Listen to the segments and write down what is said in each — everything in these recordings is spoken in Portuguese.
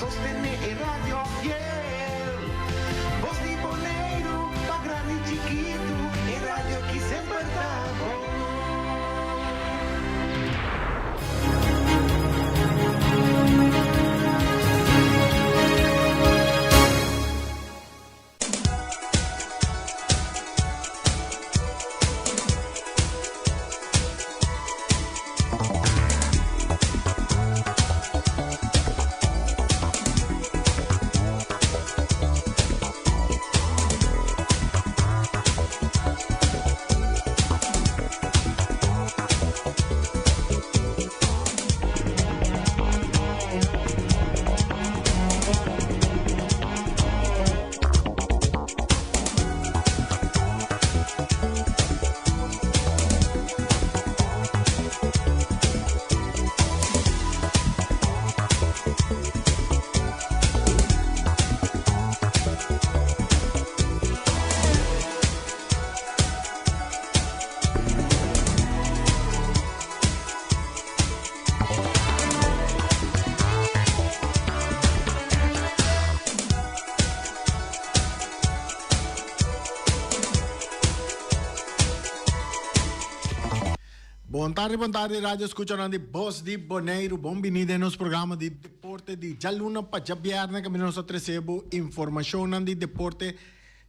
sostener a radio fiel. Voz de Bonaire, pa' grande y chiquito, en radio aquí siempre estamos. Bom tarde, rádio escuchando de Voz de Bonaire. Bem-vindo nos programa de deporte de Jaluna para Jabiarna, que nós recebemos informação de deporte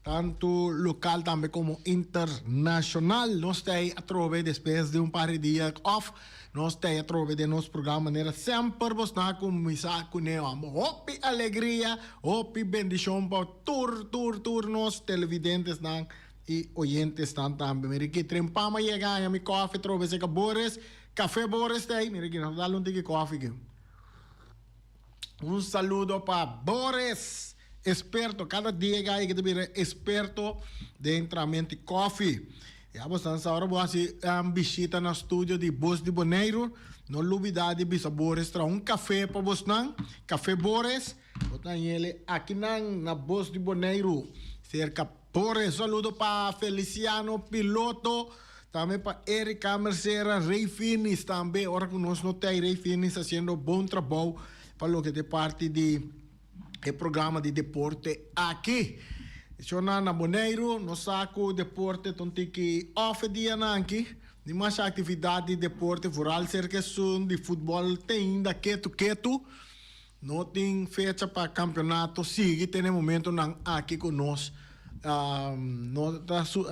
tanto local também como internacional. Nós estamos a través, depois de par de dias off, nós estamos a través de nosso programa, maneira sempre vos na começar com o hopi alegria, hopi bendição para tour nós televidentes não. E oyentes também. Mira que trempama llegar a mi café, trove se que Boris, café Boris tem. Mira que nos dá um tique café. Um saludo para Boris, experto. Cada dia que te vira experto de entramento de café. E a vocês agora vou fazer visita no estúdio de Voz de Bonaire. Não olvidar de bisa Boris tra café para vocês não. Café Boris. Botar ele aqui na Voz de Bonaire. Cerca Boris, saludo para Feliciano Piloto, também para Erika Mercera, Rey Finis também. Ahora que nós não temos Rey Finis fazendo bom trabalho para o que é parte do programa de deporte aqui. Eu na Bonaire, no saco deporte, tonti que off dia aqui. De mais atividade de deporte, rural cerca de futebol tem da quieto. Não tem fecha para campeonato, sigue, tem momento aqui conosco.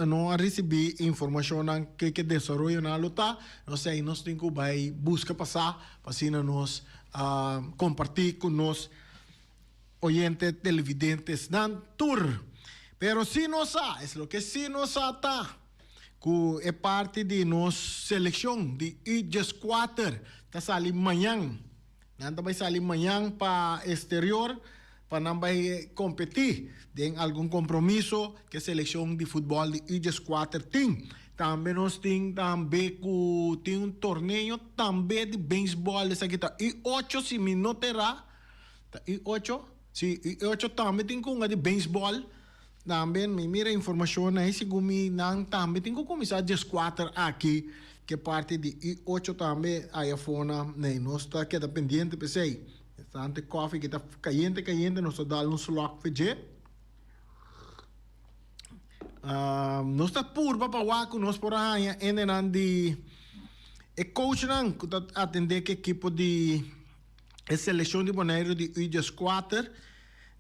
Não recebi informação que desenvolve na luta, não sei, nós temos que buscar passar para assim nós compartilhar com nós oyentes televidentes na tour. Pero se não sa, é o que se não sa tá, que é parte de nossa seleção de U14, tá sali amanhã, não vai sair amanhã para exterior. Para não competir em algum compromisso que a seleção de futebol de U14 tem. Também nós temos um torneio também de beisebol. U8 se me não terá. U8? Sim, U8 também tem uma de beisebol. Também me mira informação aí, se também tem que começar a U14 aqui, que parte de U8 também aí fora, nós está queda pendente, pensei. Tante coffee que está caliente, nós damos slok de nós está puro para waco, nós por aí ainda de coach não que atender que equipo de seleção de Bonaire de U14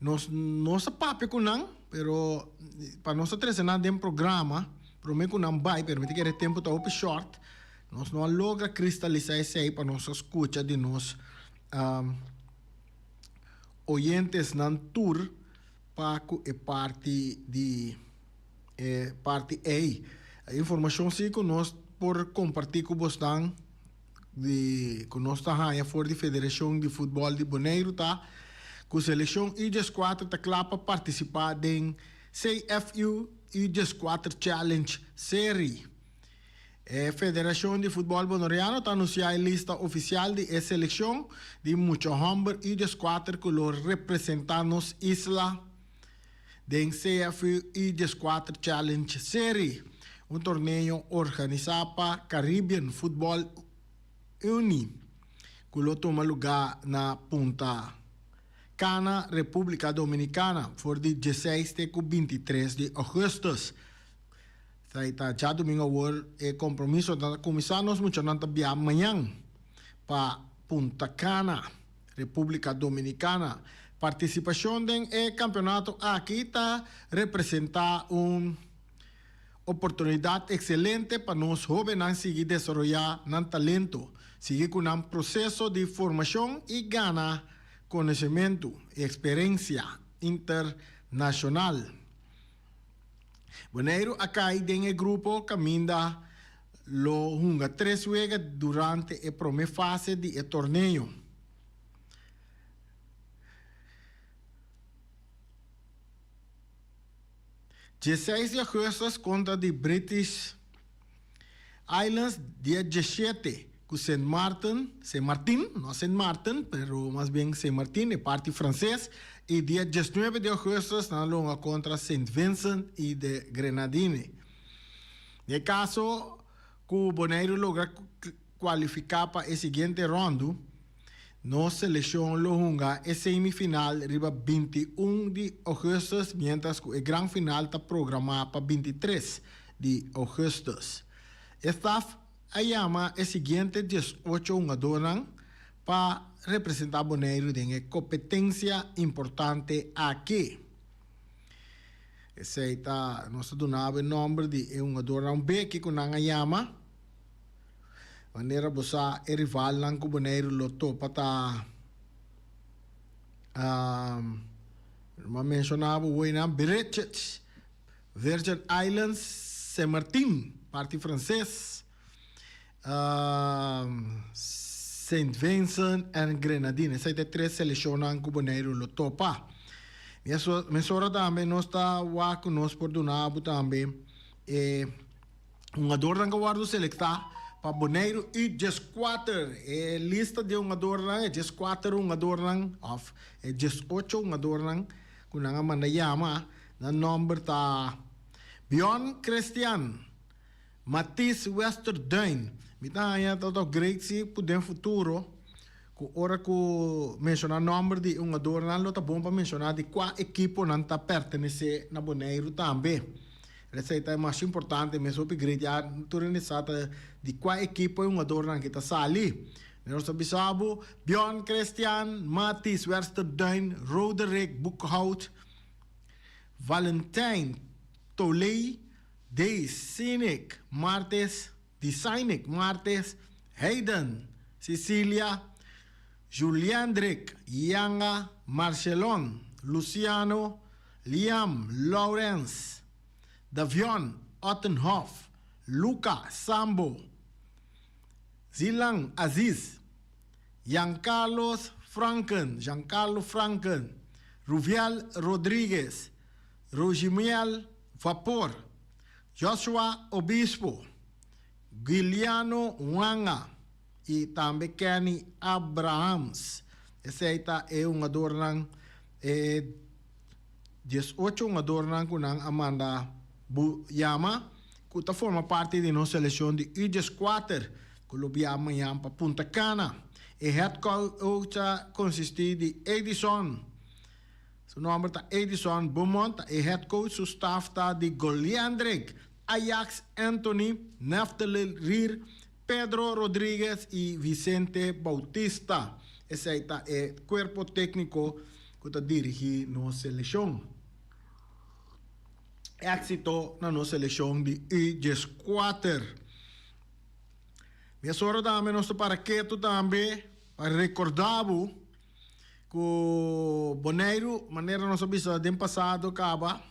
nós papi com não, pero para nós treinar dentro programa, prometo que não vai, permite que o tempo está up short, nós não logra cristalizar isso aí para nós escuta de nós oyentes nan tour Paco é parte de parte A informação sim que nós por compartilhar com vocês de que nós está aí fora da Federação de Futebol de Bonaire tá com a seleção U14 tá claro para participar em CFU U14 Challenge Series. A Federação de Futebol Bonaireano está anunciando a lista oficial de seleção de muitos homens U14 que los representantes isla de CFU U14 Challenge Series, torneio organizado para Caribbean Football Union, que lo toma lugar na Punta Cana, República Dominicana, voor die 16 tegen 23 de augustus. Já domingo o compromisso da comissão nós muito não tá amanhã para Punta Cana, República Dominicana. Participação do campeonato aqui está representar oportunidade excelente para nós jovens seguir desenvolver nosso talento, seguir com um processo de formação e ganhar conhecimento e experiência internacional. Boneiro acá em grupo caminha lo hunga 3 vezes durante a primeira fase do torneio. Dia 6 de agosto contra de British Islands, dia 17 com Saint Martin, não Saint Martin, pero mais bem Saint Martin, é parte francês, e dia 19 de agosto na longa contra Saint Vincent e de Grenadine. No caso, que o Boneiro logra qualificar para a seguinte ronda, nossa seleção longa é semifinal riba 21 de agosto, mientras que a grande final está programada para 23 de agosto. Staff a llama é seguinte 18 jogadores para representar Boneiro em uma competência importante aqui. Esse está nosso donado nome de jogador B que com a llama. Maneira bosa é rival lang com Boneiro loto para mencionava o nome British Virgin Islands, Saint Martin, parte francês. Saint Vincent e Grenadine. Essa é 3 seleções que o Boneiro lo topa. Mesora também nós está lá conosco por donado também. Jogador que guardo selectar para Boneiro e just 4. Lista de jogador é just 4 jogador of just 8 jogador que nang manayama na number ta Bjorn Christian, Mathis Westerduin. Mitanya todo great si pudem futuro ku ora ku mencionar nome de jogador nan lo tá bom para mencionar de qual equipo nan tá pertenece na Boneiro também. Essa é mais importante mesmo upgrade já turinizada de qual equipo jogador nan kita sali. Nós sabemos Bjorn Christian, Mathis Westerduin, Roderick Boekhout, Valentijn Toley, De Cynic Martes, Hayden, Cecilia, Juliandrick, Yanga, Marcelon, Luciano, Liam, Lawrence, Davion, Ottenhoff, Luca, Sambo, Zilang Aziz, Giancarlo Franken, Ruvial Rodriguez, Rogimiel Vapor, Joshua Obispo, Guiliano Wanga e também Kenny Abrahams. Esse aí é jogador ng 18 jogador ng kunang Amanda Buyama, que forma parte de nossa seleção de U14, Colombiana amanhã para Punta Cana. E head coach consiste de Edison. Seu nome está Edison Beaumont. E head coach, o staff está de Goliandric, Ajax Anthony, Naftali Rir, Pedro Rodrigues e Vicente Bautista. Esse aí é o corpo técnico que está dirigindo nossa seleção. Éxito na nossa seleção de U14. Minha senhora também, nosso paraqueto também, para recordar que o Boneiro, maneira nossa visão do passado, acaba.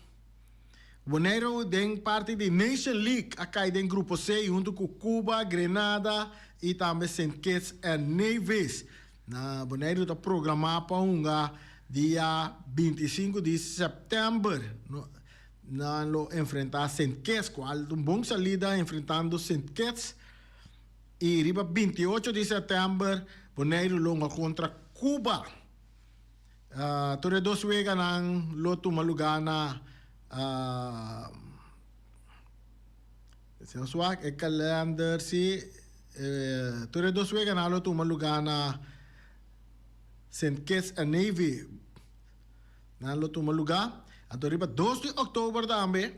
Boneiro tem parte de Nation League, acá em grupo C, junto com Cuba, Grenada e também St. Kitts and Nevis. Na Boneiro está programado para um dia 25 de setembro. Na lo enfrentar St. Kitts, qual uma boa salida enfrentando St. Kitts. E riba 28 de setembro, Boneiro longa contra Cuba. Todos 2 vezes ng loto malugana. Sinusuak, calendar si todos 2 vezes ganalo tu malugana St. Kitts and Nevis na lo toma lugar. Ato riba 2 de outubro também,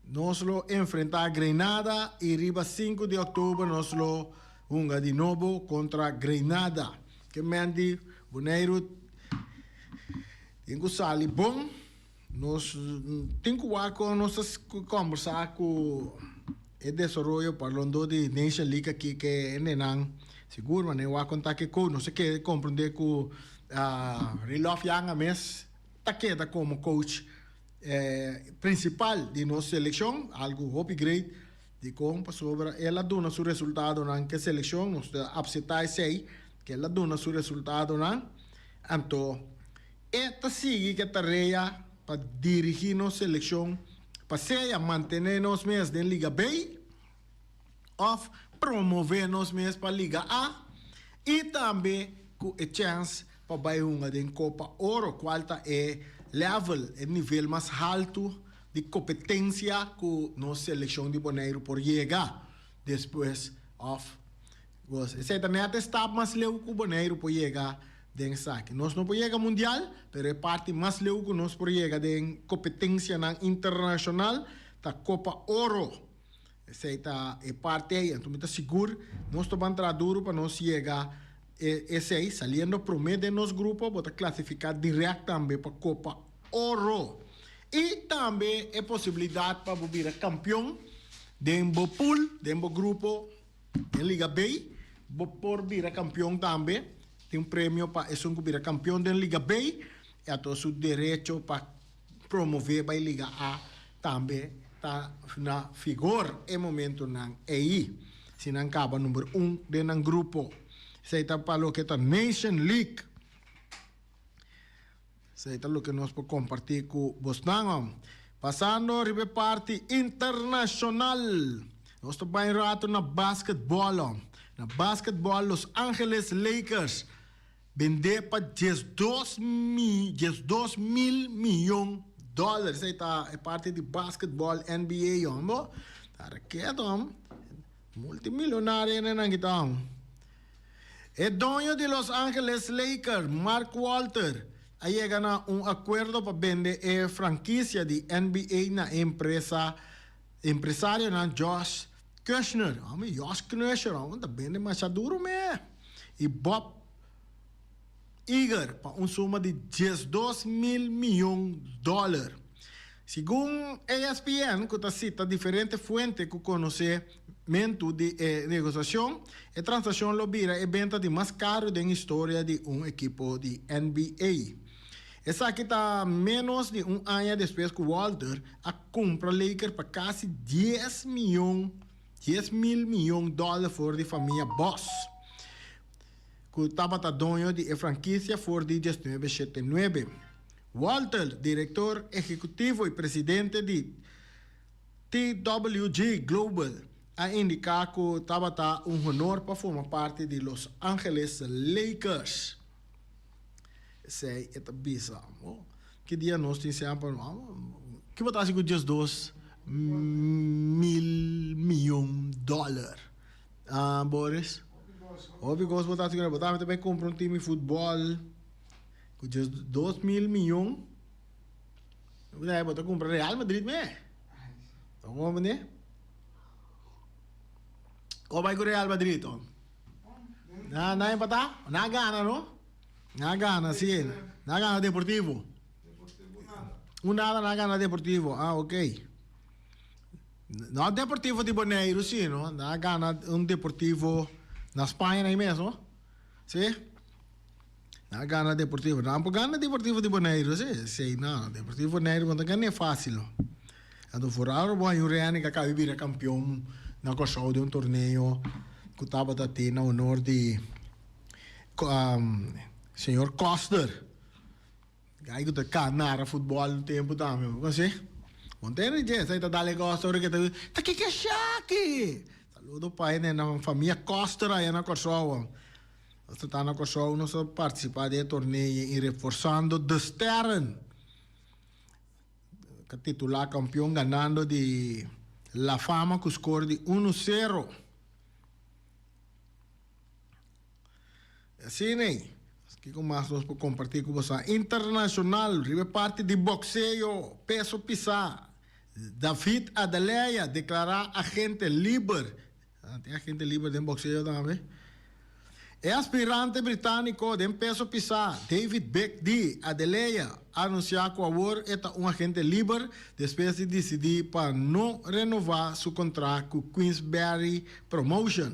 nós lo enfrentar Grenada e riba 5 de outubro nós lo unga de novo contra Grenada. Que mendi, boneiro, tenho sali bom, nós tenho que nós conversar com o desenvolvimento falando de Nation League aqui que é nenang seguro, mas eu contar que não sei que compreender que Rilof Yang a mês tá como coach principal de nossa seleção, algo upgrade de como sobre ela dona seu resultado na que seleção nós absetar sei que ela dona seu resultado na então esta sigue que tarefa para dirigir nossa seleção para ser manter nos mês da Liga B ou promover nos mês para a Liga A e também com a chance para ganhar uma Copa Ouro, qual é level, o nível mais alto de competência que nossa seleção de Bonaire por chegar depois of esse também até está mais leu que o Bonaire por chegar den saque. Nós não podemos chegar mundial, mas é parte mais leu que nós por chegar den competência na internacional da Copa Ouro. Esse é parte aí, então está seguro, nós estamos entrando duro para nós chegar esse aí, saliendo promedio de nos grupos, vamos classificar direto também para a Copa Ouro. E também é possibilidade para vir campeão de um pool, de um grupo de Liga B, por vir campeão também. Tem prêmio para esse vir campeão da Liga B, e a todo seu direito para promover para a Liga A também está na figura em momento não aí. Se não acaba número 1 de um grupo. Se está para lo que está Nation League. Se está lo que nós podemos compartir com vocês. Passando a parte internacional. Nós estamos bem rato na basquetebol. Na basquetebol, Los Angeles Lakers vende para 12 mil milhões de dólares. Essa está a parte de basquetebol NBA. Está quieto. Multimilionário na guitarra. El dueño de Los Angeles Lakers, Mark Walter, ha llegado a un acuerdo para vender franquicia de NBA na empresario na Josh Kushner. Josh Kushner, está vende mais duro mesmo. E Bob Iger, para uma soma de 12 mil milhões de dólares. Segundo ESPN, que cita diferentes fuentes que conhecimento de negociação, a transação lo vira a venda de mais caro da história de equipo de NBA. Essa aqui está menos de ano depois que Walter a compra Lakers para quase 10 mil milhões de dólares for de família Boss. Que estava dono de franquia for de 1979. Walter, diretor executivo e presidente de TWG Global, ha indicado que estava honor para formar parte de Los Angeles Lakers. Sei, é bizarro. Que dia nós temos que botar com 12 mil milhões de dólares. Boris? Óbvio que botar também comprar time de futebol. Com 2 mil milhões. Botar comprar Real Madrid mesmo. Vamos ver? Ou vai com o Real Madrid? Não empatar? Não gana, não? Não gana, sim. Não gana Deportivo. Nada não gana Deportivo. Ok. Não Deportivo de Bonaire, sim, não? Não gana Deportivo na Espanha aí mesmo. Sim? Não gana Deportivo. Não gana Deportivo de Bonaire, sim? Sim, não. Deportivo de Bonaire não gana é fácil. Quando for algo bom, o Real que acaba de vir campeão na costa de torneio que estava na honor de senhor Koster. Aí que está na futebol no tempo também. Você? Ontem dia sai da Koster que tá que é chaque. Saludo pai na família Koster aí na costa. Você está na costa, nós participar de torneio e reforçando de Stern. Que titular campeão ganando de La Fama com score de 1-0. Assim, né? Aqui com mais nós para compartilhar com você. Internacional, ribe parte de boxeo, peso pisar. David Adeleia declarar agente livre. Tem agente livre de boxeo também. É aspirante britânico de peso pisar, David Beck Adeleia, anunciar que agora é um agente livre depois de decidir para não renovar seu contrato com Queensberry Promotion.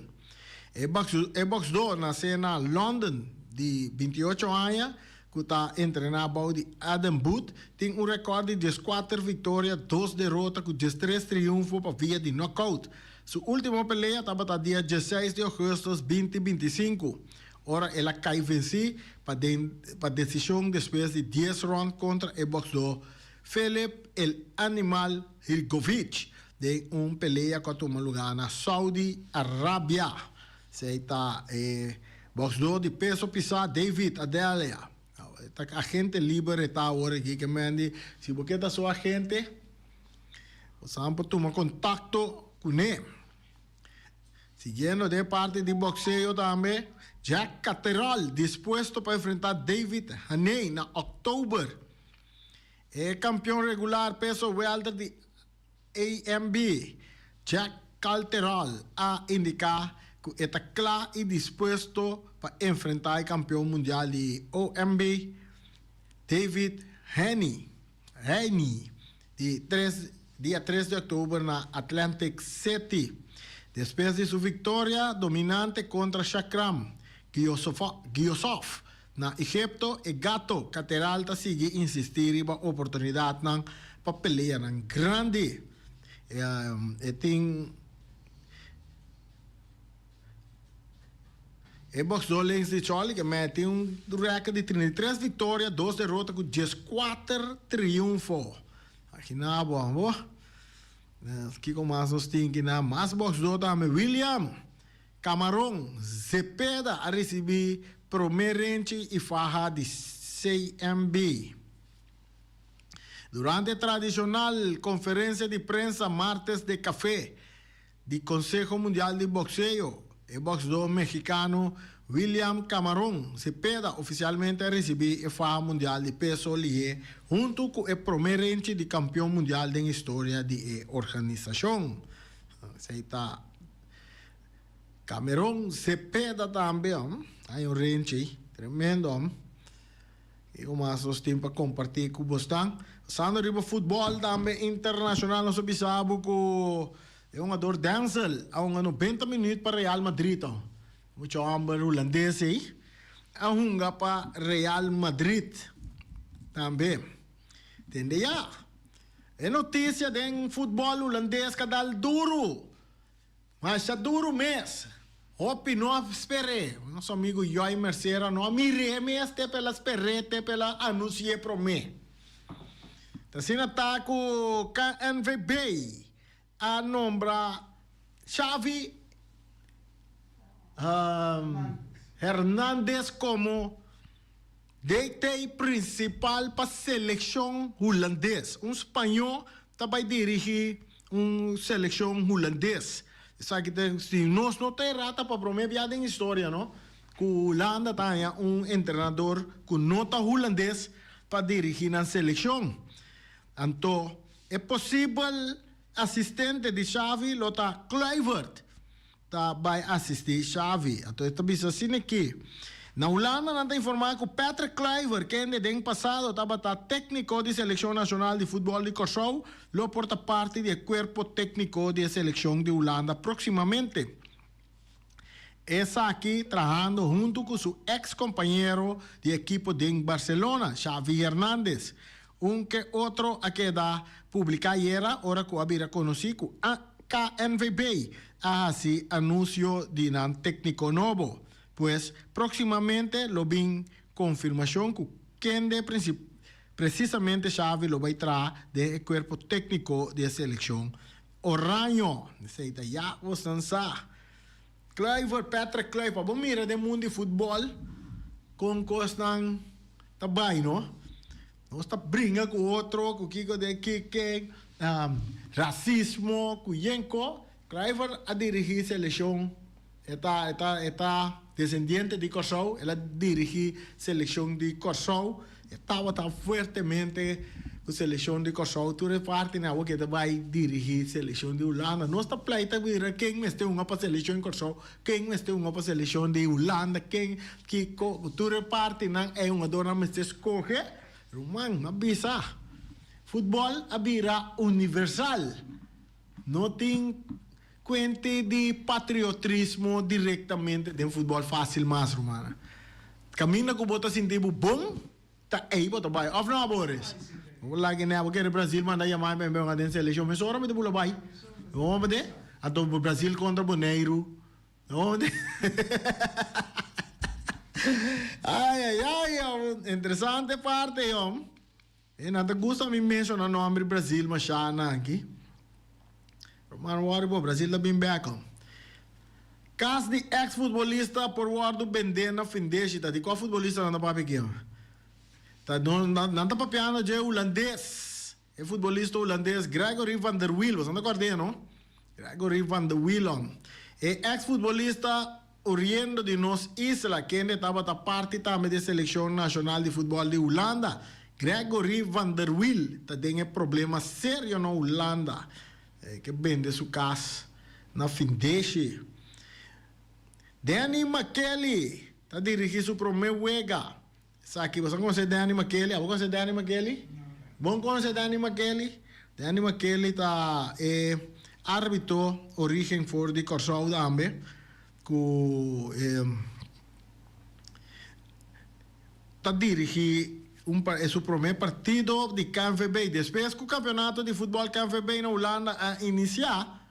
É boxeador nasceu na London de 28 anos, que está treinado de Adam Booth, tem um recorde de 4 vitórias, 2 derrotas, com 3 triunfos para via de knockout. Sua última pelea estava no dia 16 de agosto de 2025. Ora, ela cai venci para decisão depois de 10 rounds contra o boxeador Filip El Animal Hrgovic, de pelea que tomou lugar na Saudi Arábia. Se está boxeador de peso pesado David Adeleia. Agente livre está agora aqui que mande. Se você é sua agente, você pode tomar contato com ele. Siguiendo de parte de boxeo também, Jack Catterall dispuesto para enfrentar David Haney na outubro. É campeão regular peso welter de AMB. Jack Catterall a indicar que está claro e dispuesto para enfrentar o campeão mundial de OMB, David Haney, dia 3 de outubro na Atlantic City. Depois de sua vitória dominante contra Shakram Giyosov na Egipto, o gato Catterall está seguindo insistir em a oportunidade para pelear grande. Tem o boxeador Lens de Charlie que tem recorde de 33 vitórias, 2 derrotas com 14 triunfos. Aqui na boa. Aqui com mais nós temos que na mais boxeador também William Camarón Zepeda a receber primeiro range e faja de CMB. Durante a tradicional conferência de prensa martes de café do Conselho Mundial de Boxeo, o boxeador mexicano William Camarón Zepeda oficialmente recebeu a faja mundial de peso lié junto com o primeiro range de campeão mundial da história da organização. Aí está Camarón Zepeda também. Aí um range tremendo. E o mais nós temos para compartilhar com vocês. Sando riba futebol também internacional, nós sabemos que é um jogador Denzel há 90 minutos para Real Madrid. Muito homem holandês aí. A hunga para Real Madrid também. Entende já? É notícia de futebol holandês que dá duro. Mas é duro mesmo. Hopi não espere. Nosso amigo Joy Mercera não mire mesmo pela esperete pela anúncio para mim. Assim está com KNVB a nombrar Xavi Hernández como DT principal para a seleção holandesa. Espanhol vai dirigir uma seleção holandesa. Sabe que se nós não temos rata para promover a história, não? Que Holanda tem treinador com nota holandês para dirigir a seleção. Então, é possível assistente de Xavi, Lothar Kluivert, vai assistir Xavi. Então, está bisa assim aqui. Na Holanda, não tem informado que Patrick Kluivert, que no ano passado estava técnico de seleção nacional de futebol de Kosovo, lo porta parte do corpo técnico de seleção de Holanda proximamente. Está aqui trabalhando junto com seu ex-companheiro de equipo de Barcelona, Xavi Hernández. Que outro a queda publicar ayer, ahora que había conocido a KNVB, así anuncio de un técnico nuevo. Pues próximamente lo vi confirmación que quien de precisamente Xavi lo va a traer del cuerpo técnico de selección. Oranho, necesita ya vos danza. Kluivert, Patrick Kluivert, vos mira de mundo de fútbol con cosas tabay, ¿no? Não está briga com outro, com o de que racismo, com Yenko. Kluivert a dirigir a seleção. Está descendiente de Curaçao, ela dirige seleção de Curaçao, estava tão fortemente com a seleção de Curaçao, tu reparte na que vai dirigir seleção de Holanda. Nossa pleita vira quem meste uma para seleção de Curaçao, quem meste uma para seleção de Holanda, quem que tu reparte na é uma dona meste escolhe, Roman, na bisa. Futebol abira universal. Não tem quente de patriotismo diretamente de futebol fácil mais, Romana. Camina com bota assim tipo bom, tá aí bota vai. Of não, Boris. Lagi na porque o Brasil manda chamar bem bem a dentro seleção, mas ora me de bula vai. Vamos ver? Ato Brasil contra Boneiro. Vamos ver? Ai, interessante parte, yom. E nada gusta me mencionar o nome do Brasil, mas já aqui. Mano, o Brasil está bem bacon. Caso de ex-futebolista por guardo bender na findeshi, tá? De qual futebolista não está pequeno? Tá, não está papiando de holandês. É futebolista holandês Gregory van der Wiel, você não acorda, não? Gregory van der Wiel. É ex-futebolista oriendo de nos isla, que estava a parte também da seleção nacional de futebol de Holanda. Gregory van der Wiel tá tendo problema sério na Holanda. Que vende sua casa na findeshi. Danny McKelly está dirigindo seu primeiro wega. Sabe, você conhece Danny McKelly? Você conhece Danny McKelly? Bom conhece Danny McKelly? Danny McKelly está árbitro origem for de Curaçao também. Está dirigindo seu primeiro partido de KNVB. Depois que o campeonato de futebol KNVB na Holanda a iniciar,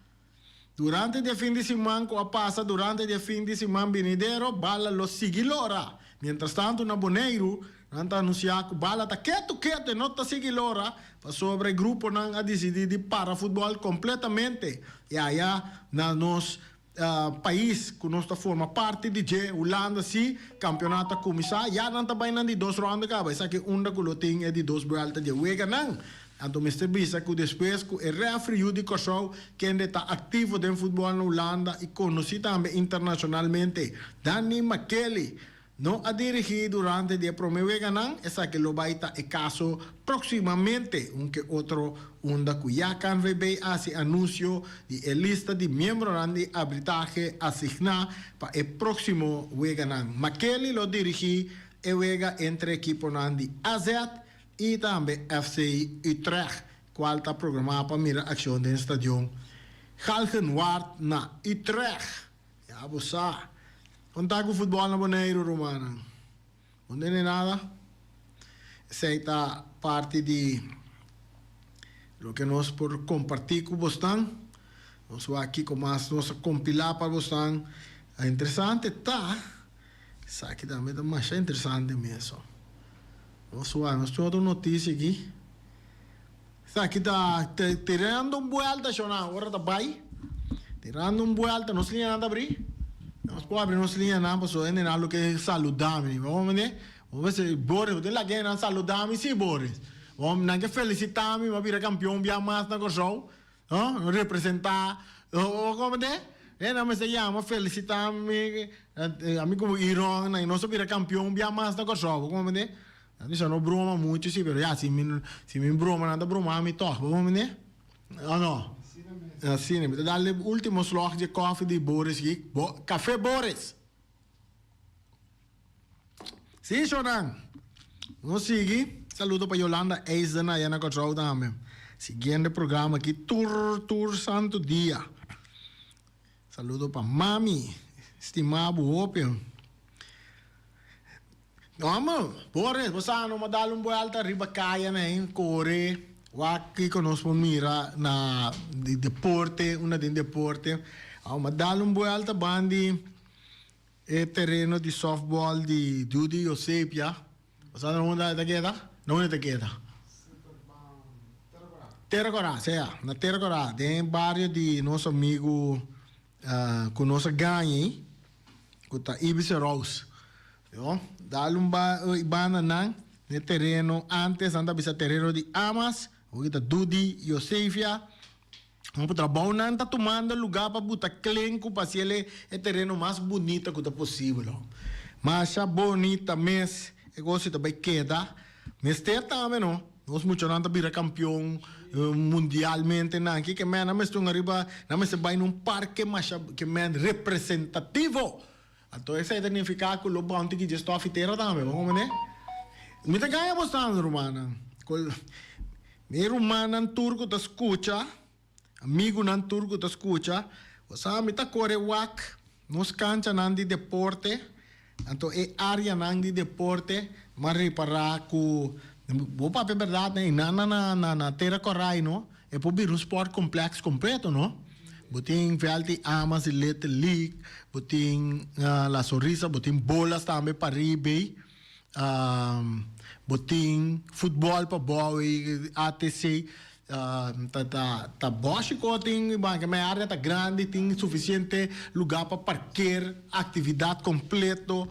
durante o fim de semana que passa, durante o fim de semana venidero, bala lo sigilora. Mientras tanto, na Boneiro, não anunciar que bala está quieto, e não está sigilora, sobre o grupo não a decidir de para futebol completamente. E aí, na nos país que nós forma parte de Holanda, sim, campeonato começar, já não está bem de 2 rounds, cara, isso aqui onda que lo tem é de 2 vueltas de wega, não. Então, Mr. Bisa, que depois que o refri de Curaçao, que ainda está ativo dentro do futebol na Holanda e conhecido também internacionalmente, Danny McKelly, não a dirigir durante o primeiro wega, não, essa que lo vai estar caso proximamente, que outro onda que já KNVB hace anuncio de lista de membros de arbitraje asignada para o próximo wega. McKelly lo dirige el wega entre equipos de AZ e também FC Utrecht, qual está programado para mirar a ação do estádio Galgenwaard na Utrecht. Já você sabe. Onde com o futebol na Boneiro, Romana? Onde nem nada? Essa está parte de lo que nós por compartir com vocês. Nós vamos aqui com mais nós compilar para vocês. É interessante, tá? Isso aqui também é mais interessante mesmo. Nós temos outra notícia aqui. Isso aqui está tirando vuelta, Shona. Agora está bem. Tirando vuelta, não se linha nada a abrir. Nós podemos abrir nossa linha, não, pessoal, ainda não que saludar-me. Vamos ver se Boris, tem lá quem não saludar-me, sim, Boris. Vamos não que felicitar-me, mas virar campeão bem mais na Curaçao, representar, como é? Não me se chama felicitar-me, amigo Irão, não só virar campeão bem mais na Curaçao, como é? Isso não broma muito, sim, mas se me broma, nada broma, me toca, vamos ver? Não. Assim, dá-lhe o último slog de café de Boris aqui. Café Boris. Sim, Shonan. Vamos seguir. Saludo para Yolanda Eisen, aí na Curaçao também. Seguindo programa aqui, Tour Santo Dia. Saludo para Mami, estimado Opio. Vamos, Boris, você não me dá uma volta, riba caia, né, corre. Aqui conosco mira na de deporte, uma de deporte. Mas dá uma volta bandi terreno de softball de Judy Josepia. Você não anda queda? Não anda queda. Terracorá, na Terracorá, tem bairro de nosso amigo com nossa ganhe, que tá Ibis Rose. Dá banana no terreno antes anda bisa terreno de Amas. Kita Dudi Josefia, O trabalho não está tomando lugar para botar clenco para ser o terreno mais bonito que é possível. Mas a bonita mês, eu gosto também queda. Mas tem também, não? Nós muito não vira campeão mundialmente, não. Que me não me estou arriba, não me se vai num parque, mas que me representativo. Então esse significa que o bounty que já está afeteiro também, vamos né? Me te ganha bastante, romana. Mi romana turco te escucha, amigo nan turco te escucha. Você me tá corre wak, nos cancha nan di deporte. Então, área nan di deporte, mas reparar que vou para verdade, né? Na terra corrai, não? É para vir um esporte complexo completo, não? Botem velti amas e Little League, botem la sorrisa, botem bolas também para ribe, botem futebol para boy, ATC, tá boche que tem, que minha área tá grande, tem suficiente lugar para parquear, atividade completo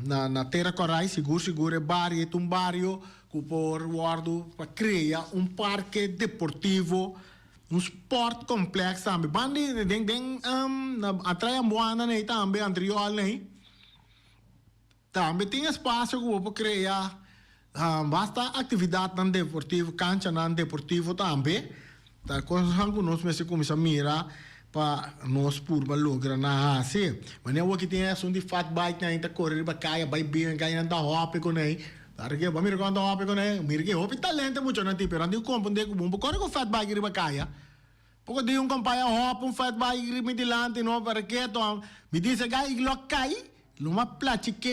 na terra corai, seguro é barrio, um barrio que por guardo para criar um parque deportivo, um esporte complexo também. Bandi atrai a moana né também anterior né. Também tem espaço para criar basta atividade não deportivo, cancha não deportivo também. Tá coisa que nós mesmo começamos a mirar para nós por lograr na assim. Mas eu aqui tem essa de fat bike na ainda correr para caia, vai bem, caia na hop com né. Porque vamos mirar quando hop com né, mira que hop talento muito não tipo, não compreender que bom, corre com fat bike riba caia. Porque de companhia hop fat bike riba dilante não para que então me dice gai locai. Luma platique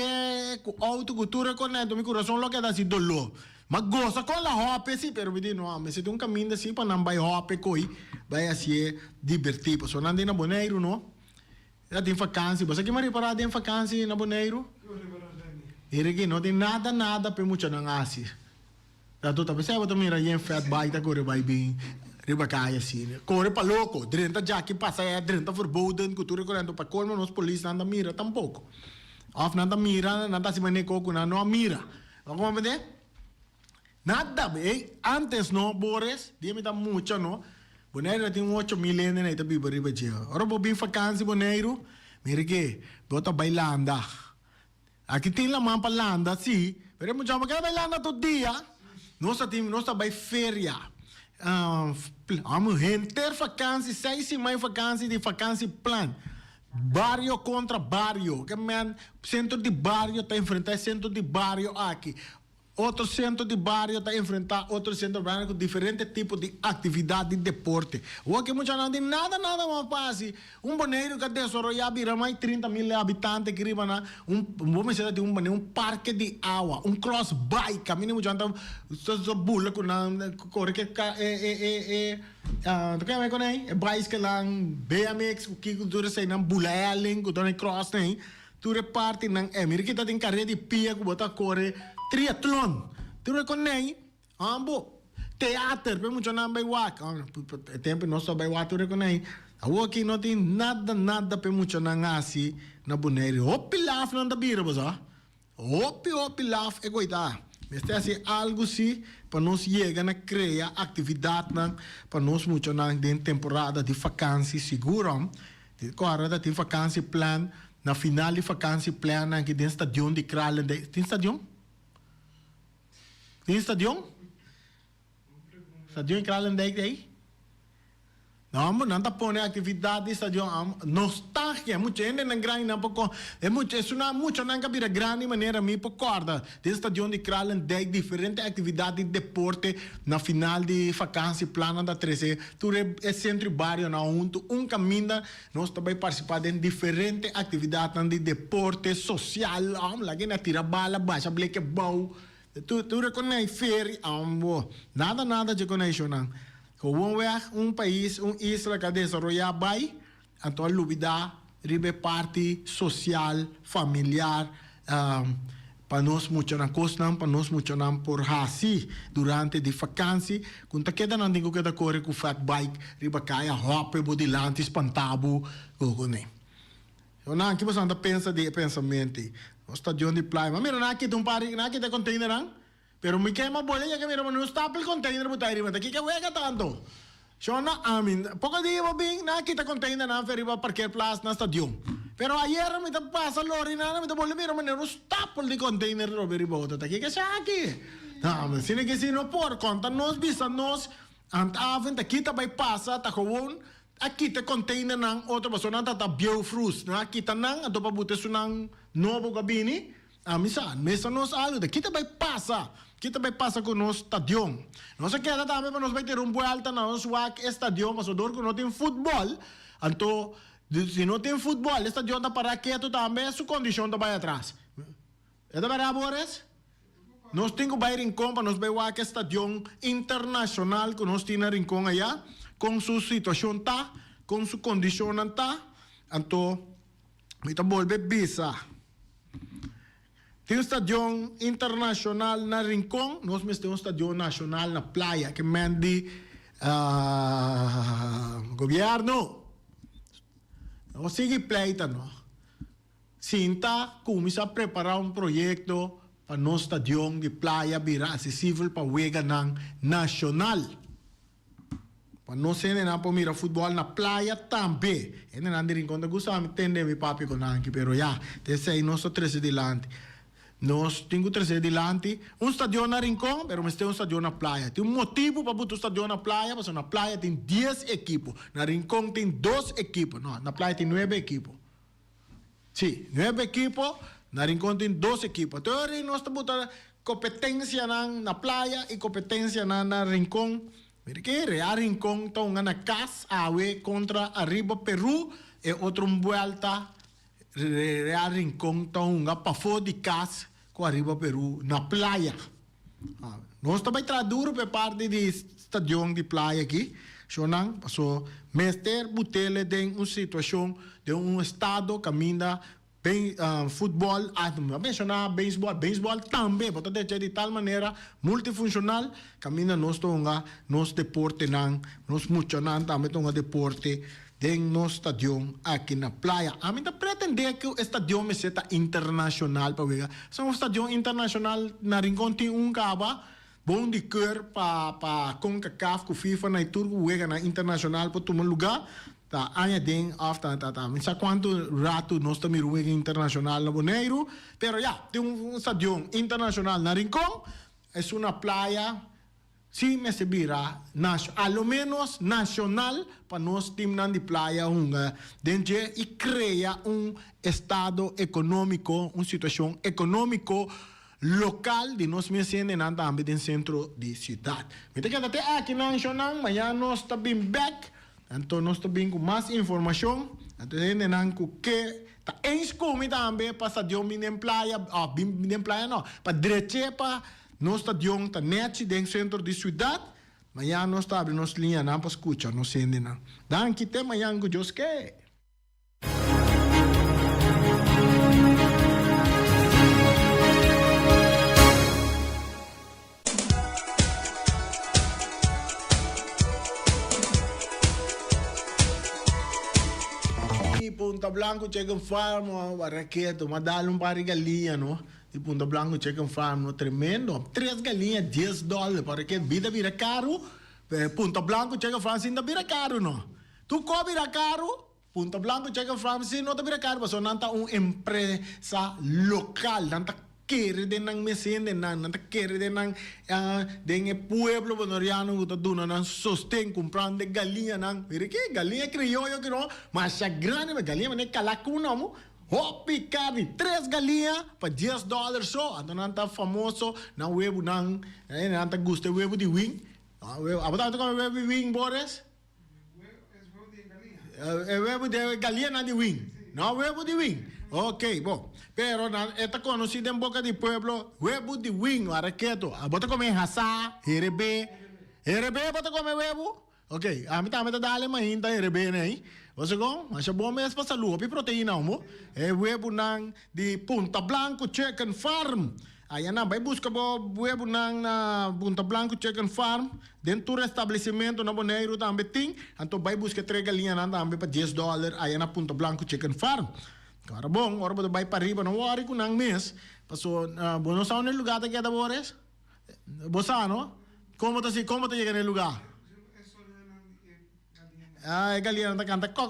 com autocultura com né, meu coração lo que dá se dolor. Mas gosta com la hope sim, pero me diz não, mas se tem caminho assim para não vai hope coi, vai assim divertir, porque não tem na Bonaire não. Já tem vacância, você que mais para tem vacância na Bonaire? Ele que não tem nada para muito não assim. Já tu tá pensando também era em fat bike tá corre vai bem. Riba caia assim, corre para louco, drenta já que passa drenta verboden, cultura correndo para colmo nos polícia nada mira tampouco. Of nada mira, nada se maneco com não mira. Vamos ver? Nada, bem. Antes no, Boris, dia me dá muito, no. Boneiro tem 8 milhões na ita biba riba dia. Ora bo bem vacância Boneiro, mira que, bota bailanda. Aqui tem la man para landa, sim. Pero mo chama que bailanda todo dia. Nossa vai feria. Vamos renter vacância, 6 mais vacância de vacância plan. Barrio contra barrio. Que man, centro de barrio está enfrentando centro de barrio aqui. Outro centro de barrio está enfrentando outro centro de barrio com diferentes tipos de atividade de deporte. O que muitos não tem nada mais fácil. Boneiro que desenvolver vira mais 30 mil habitantes que riba na vamos dizer um parque de água, um cross bike. Caminho muitos não só bula com corre que tu quer ver com aí? Bike lá BMX que dura sei não bula elen com dona cross nem. Tu reparte nang mira que tá tem carreira de pia que bota corre triatlon. Tu reconhece? Ambo teatro, para muito não vai wak. Tempo não só vai wak tu reconhece. Aqui não tem nada para muito não assim na Bonaire. Opilaf não da bira bosa. Opilaf é coisa. Mas é assim algo assim para nós chegar a criar atividade para nós muito não de temporada de vacância seguro. Agora tem vacância plan. Na final de vacância plena que tem stadion de Kralendijk. Tem stadion? Tem stadion? Stadion em Kralendijk daí? Não está pondo atividade de stadion. Nostalgia, muito gente não grande não pouco. É muito, isso não muito não cabira grande maneira me concorda. Tem stadion de Kralendijk diferente atividade de deporte na final de vacância plana da 13. Tu é centro barrio na caminho nós também participar de diferentes atividades de deporte social. Lagi na tira bala baixa bleque bom. Tu reconhece feira, nada de conexão não. Um país, isla que desenvolver bem, então lubida, ribe parte social, familiar, para nós muito na costa, para nós muito na por hasi durante de vacância, quando tá queda não tem que correr com fat bike, riba caia hop, bodilante, espantabo, né? Eu não que você anda pensa de pensamento, o estadião de praia, mas mira na aqui tem pari, na aqui tem container não? Pero me quema bolha que mira no está el container botar riba, que huega tanto. Shona, poco di ba bing nakita container na feriba parquet plus na stadium. Pero ayer mi ta pasa lori na mi ta boleh mira manero stapol di container ro feriba ota ta que aqui. Não, sino que sino por conta nos bisa nos ant aven ta kita bay pasa ta gewoon aqui te container nang outra pessoa ta bio frus na kita nang ato pa bute sunang novo gabini. Misa nos algo de kita bay pasa. Kita vai passar com o nosso estadião. Nós aqui também nós vai ter vuelta na nosso estadião, mas o dor que não tem futebol. Então, se não tem futebol, o estadião está para quieto também, a sua condição está vai atrás. É da verdade, Boris? Nós temos que ir em Rincón, nós vamos ver o estadião internacional que nós temos em Rincón allá, com sua situação tá, com sua condição tá. Então, kita volve bisa. Tem um estadião internacional na Rincón, nós temos um estadião nacional na Playa, que mande governo. Não sigue pleita, não. Sinta, começa a preparar um projeto para nosso estadião de Playa virar acessível para o Wega nacional. Para nós ser para mirar futebol na Playa também. E não de Rincón, gusta me entender meu papi com aqui, pero já, tem nosso 13 delante. Nós temos 13 delante, estadião na Rincón, mas tem estadião na Playa. Tem motivo para botar estadião na Playa, porque na Playa tem 10 equipos, na Rincón tem 2 equipos, não, na Playa tem 9 equipos. Sim, 9 equipos, na Rincón tem 2 equipos. Então, nós estamos botando competência na Playa e competência na Rincón. Porque a Rincón está na casa, contra Arriba Peru, e outra volta, a Rincón está para fora de casa, com Arriba Peru, na Playa. Nós também traduzimos para parte do estadião de Playa aqui. Shonang, passou, Mester Butele tem uma situação de estado caminha bem futebol, mencionar beisebol também, porque de tal maneira multifuncional, caminha nós deporte nós muito também deporte tem nosso estadião aqui na Playa. A mim pretende que o estadião me seja internacional para ver. Se um estadião internacional na Rincón tem caba bom de cor para CONCACAF, com FIFA na turco wega na internacional para tomar lugar. Tá, anya den after tá. Não sei quanto rato nós também wega internacional na Bonaire, pero já tem estadião internacional na Rincón. É uma playa. Si me servirá, a lo menos nacional, para nós terminar de playa, e crea estado econômico, uma situação econômico local de nós mencionando também no centro de cidade. Então, que até aqui na nacional, amanhã nós estamos back, então nós estamos com mais informação, então entendendo que está em escuro também para estadião em playa, não, para direita para nosso estadião está net dentro do centro de cidade, amanhã nós estamos abrindo nossa linha para escutar, nós entendemos. Dan kita amanhã com Deus que. Punta Blanco Chicken Farm, Barraqueto, madalo pari galinha, no? De Punta Blanco Chicken Farm, no? Tremendo. 3 galinhas, $10, para que vida vira caro. Punta Blanco Chicken Farm, sim, vira caro, no? Tu come vira caro? Punta Blanco Chicken Farm, sim, não vira caro, mas não está uma empresa local, não está querer de nang mesende não está querer de nang de pueblo bonoriano que está dando nang sostén comprando de galinha nang, mire que galinha criollo que não, mas a grande galinha mas nem calacuna mo, hopi carne, 3 galinhas para $10 só, então não está famoso na web nang, não está gosto de web de wing, abotado como web de wing Boris, web de galinha não de wing, não web de wing. Ok, bom. Pero esta conocida en boca del pueblo, huevo de wing, araqueto. ¿Vos te comes asá, RB? ¿RB vos te comes huevo? Ok, a mí también te dale mahinta RB, ¿no? O sea, mas é bom mesmo para saúde, proteína, mo. É huevo nang de Punta Blanco Chicken Farm. Aí na vai buscar huevo nang na Punta Blanco Chicken Farm. Dentro do estabelecimento na Bonaire também tem. Então vai buscar 3 galinhas também para $10. Aí na Punta Blanco Chicken Farm. Agora bom, agora você vai para arriba, não worry com nang mês. Passou, não sabe no lugar que é da Boris? Você não? Como te chega no lugar? galinha anda canta co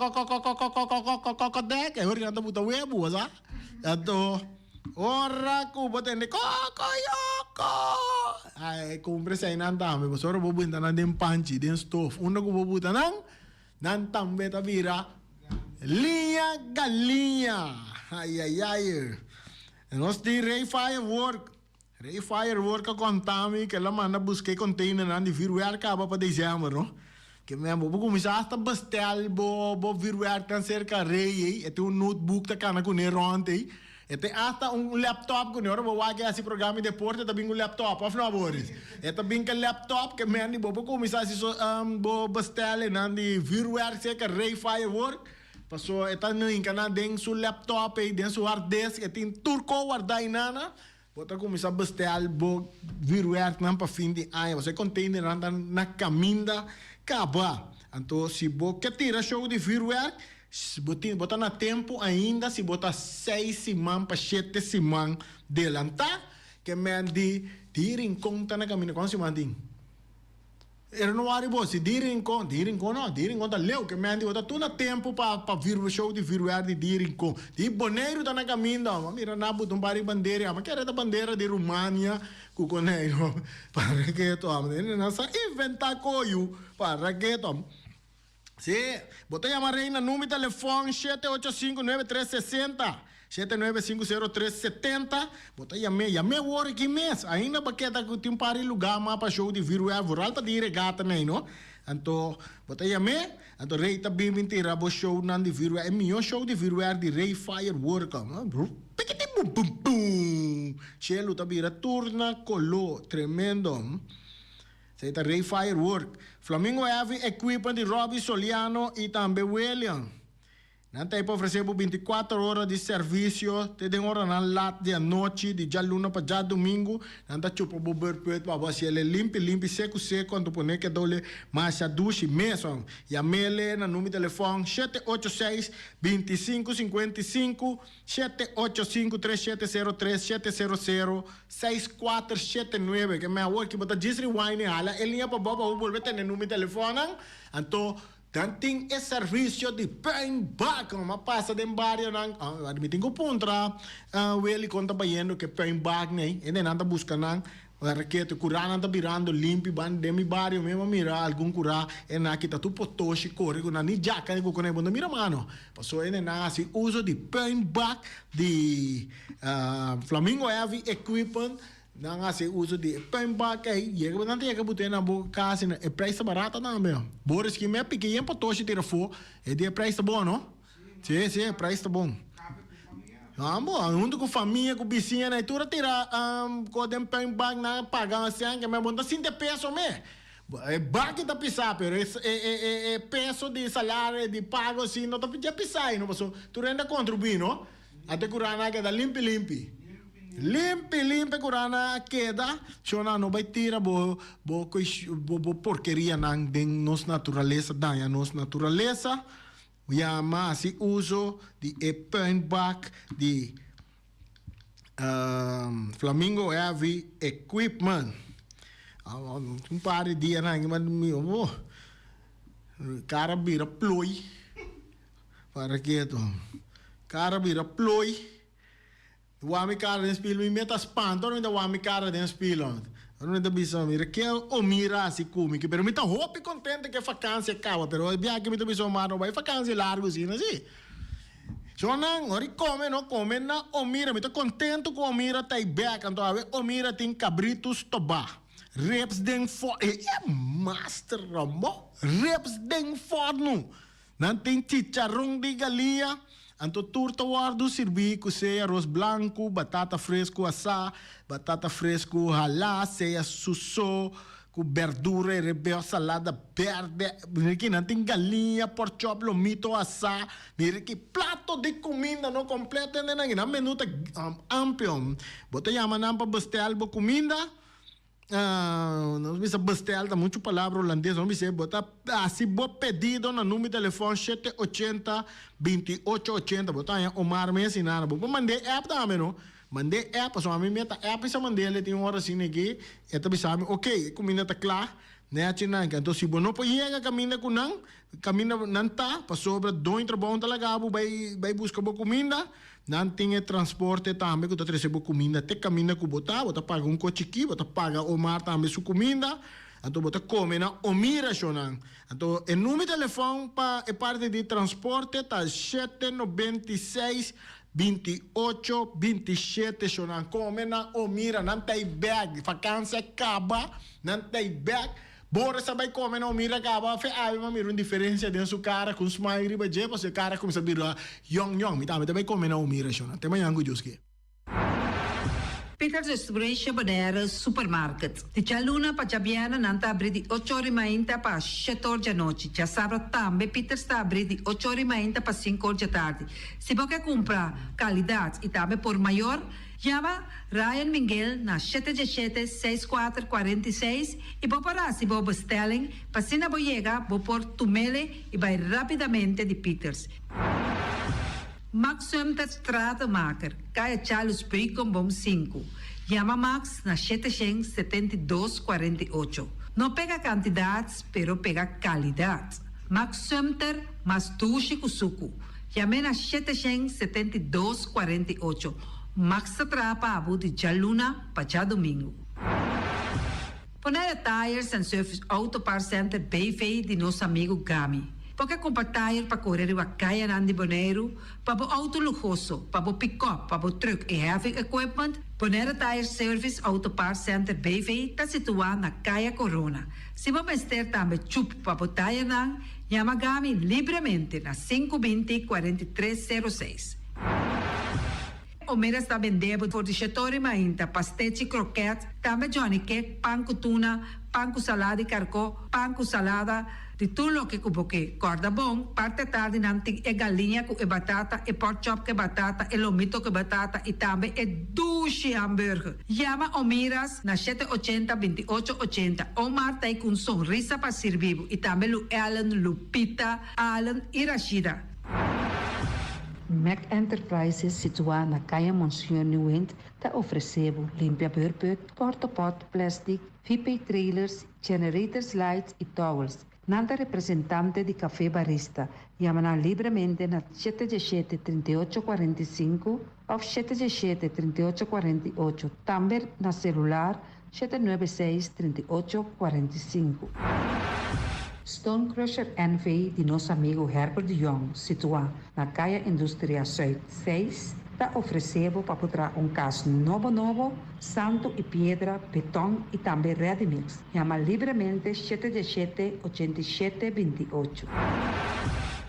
dek, hori anda buta webu asa. Ato ora ku botende yoko. Ai kumpre sai nan tame, bosoro bobu inta den panchi, den stove. Una ku bobu tanang nan tambe ta vira linha galinha. Ai. En ons die Ray Firework contami que la manda busquei container nan di virwerka pa dezembro, no? Que me bo começar hasta bestel bo virwerka cerca Ray, et un notebook ta kana ku neronte. Et hasta un laptop ku nero bo wage asi programa de porte ta bingu laptop, of no Boris. Et ta binga laptop que me ani bo começar si bo bestel nan di virwerka cerca Ray Firework. Paso eta no inkana den su laptop e den su hard disk et in turco guardai nana. Bota começar a bestel bo virwerk nan pa fim de ano. Você container anda na caminda caba. Então se bo que tira show de virwerk, bota na tempo ainda se bota 6 semanas para 7 semanas delanta que me di tirin conta na caminda com se manding. Era no ar e dirin conta leu que me andi bota tu na tempo para vir o show de virwerk de dirin con. Di boneiro tá na caminda, mira na butum pari bandeira, mas que era da bandeira de România com coneiro para que to nasa inventar coio para que to. Sí, bota llamar reina número telefone 7859360. 7950370. Bota llame work que mês. Ainda baqueta que tem um par de lugar mais para show de virwerk voral para dire gata nem, no? Então, bota llame. Então rei tá bem mentira bo show nan de virwerk. É melhor show de virwerk de Ray Firework. Piquete bum bum bum. Chelo tá vira turna colo tremendo. Sei tá Ray Firework. Flamingo Heavy Equipment de Robbie Soliano e também William. Nanti para oferecer 24 horas de serviço, te den hora na lat de noite, de já luna para já domingo, nanti chupa bober pet para você ele limpe seco, quando põe que dole mais a duche mesmo. E a mele na número de telefone 786 2555 785 3703 700 6479 que me award que bota Disney Wine ala ele ia para boba volver ter número de telefone, então tanting é serviço de paintback, uma passa de barrio nang, admiting ko puntra, ele conta bayendo que paintback né, e nem nada busca nang, raquete curana anda virando limpo ban de mi barrio mesmo mira algum cura e na kita tu potoshi corre com ni jaca ni com bunda mira mano, passou ele na assim uso de paintback de Flamingo Heavy Equipment. Nang asi uso di paintback aí, e que nanti que botei na boca casa, é preço barato não meu. Boris que me pequeno para toche tira fo, é de preço bom, não? Sim, preço bom. Bom, junto com família, com vizinha, na altura tira com dem paintback na pagar assim que me bonta 5 pesos me. É bag da pisar, pero é peso de salário de pago assim, não tá pedindo pisar, não passou. Tu renda contribuir, não? Até curana que dá limpe. Limpe curana queda, chona no vai tirar bo porqueria nang den nos natureza danha nos natureza. Yama si uso de paintback de Flamingo Heavy Equipment. Par de dia nang man mi cara vira ploi para que to cara vira ploi. Wami cara den spil mi meta spanto não ainda wami cara den spil não ainda bisa mira que o mira assim come que pero me tá hope contente que vacância acaba pero bia que me tá bisa mano vai vacância largo assim assim Jonan ori come não come na o mira me tá contento com o mira tá back então a ver o mira tem cabritos toba reps den for master rambo reps den forno não tem chicharrão de galinha. Anto turta wardo sirvi com seja arroz branco, batata fresco assá, batata fresco ralá, seja susso, com verdura e rebel, salada verde, mira que não tem galinha, porchop, lomito assá, mira que prato de comida não completo, não menu amplo. Bota chama não para bestel bo comida. Não bisa bestel, tá muito palavra holandês, não bisa botar assim bo pedido no número de telefone 780 2880, botar aí Omar me ensinar, bo mandei app também, não? Mandei app, só a mim meta app, se mandei ele tem uma hora assim aqui, eta bisa ok, comida tá clara, né, chinang. Então, se você não pode chegar, camina nanta, para sobra, dois trabalhos talaga, vai buscar boa comida, não tem transporte também, que você recebe comida, até camina com você paga um coche aqui, você paga o mar também sua comida, então você come na Omira, chonang. Então, o número de telefone para parte de transporte está 796 28, 27, chonang. Come na Omira, não tem bag, vacância acaba, não tem bag. Bora saber como não mira acaba, fe ai mas mira uma diferença dentro sua cara com smile riba je, porque a cara começa a virar yong, me também como não mira chona. Tem manhã que Deus quer. Peter's Restauration Bonera Supermarket. De Chaluna para Chabiana nanta abrir de 8h30 para 7h da noite. Já sabe também Peter está abrir de 8h30 para 5h da tarde. Se você quer comprar qualidade e também por maior, chama Ryan Miguel na 717-6446 e vou parar se vou bestelling, para se não vou chegar, vou pôr tumele e vai rapidamente de Peters. Max Sumter Stratenmaker, Kaya Charles Bacon Bom 5. Chama Max na 772-48. Não pega quantidades, pero pega qualidade. Max Sumter, mas tushi kusuku. Chame na 772-48. Max atrapa abu de Jaluna para domingo. Ponera Tires and Service Auto Parts Center BV de nosso amigo Gami. Porque compra tire para correr a caia nandi boneiro, para o auto luxuoso, para o pick-up, para o truck e heavy equipment, Ponera Tire Service Auto Parts Center BV está situado na Caia Corona. Se você estiver também chup para o tire nang, chama Gami livremente na 520-4306. O Mera está vendendo por diretor e mainta, pastete croquete, também Johnny Cake, pão com tuna, pão com salada e carcó, pão com salada, de tudo o que cuboque. Corda bom, parte tarde nanting e galinha com e batata, e pork chop com batata, e lomito com batata, e também e dushi hambúrguer. Chama o Miras na 780-2880. O Marta e com sonrisa para servir, e também Lu Ellen, Lupita, Alan e Rashida. Mac Enterprises, situado na Caia Monsenhor Nieuwend, está oferecendo limpia beurput, porta-pot, plastic, VP trailers, generators lights e towels. Nada representante de café barista. Chama livremente na 717-3845 ou 717-3848. Também na celular 796-3845. Stone Crusher NV de nosso amigo Herbert de Jong, situado na Caia Indústria Zuid 6, está oferecendo para botar caso novo, santo e pedra, beton e também ready-mix. Chama livremente 717-8728.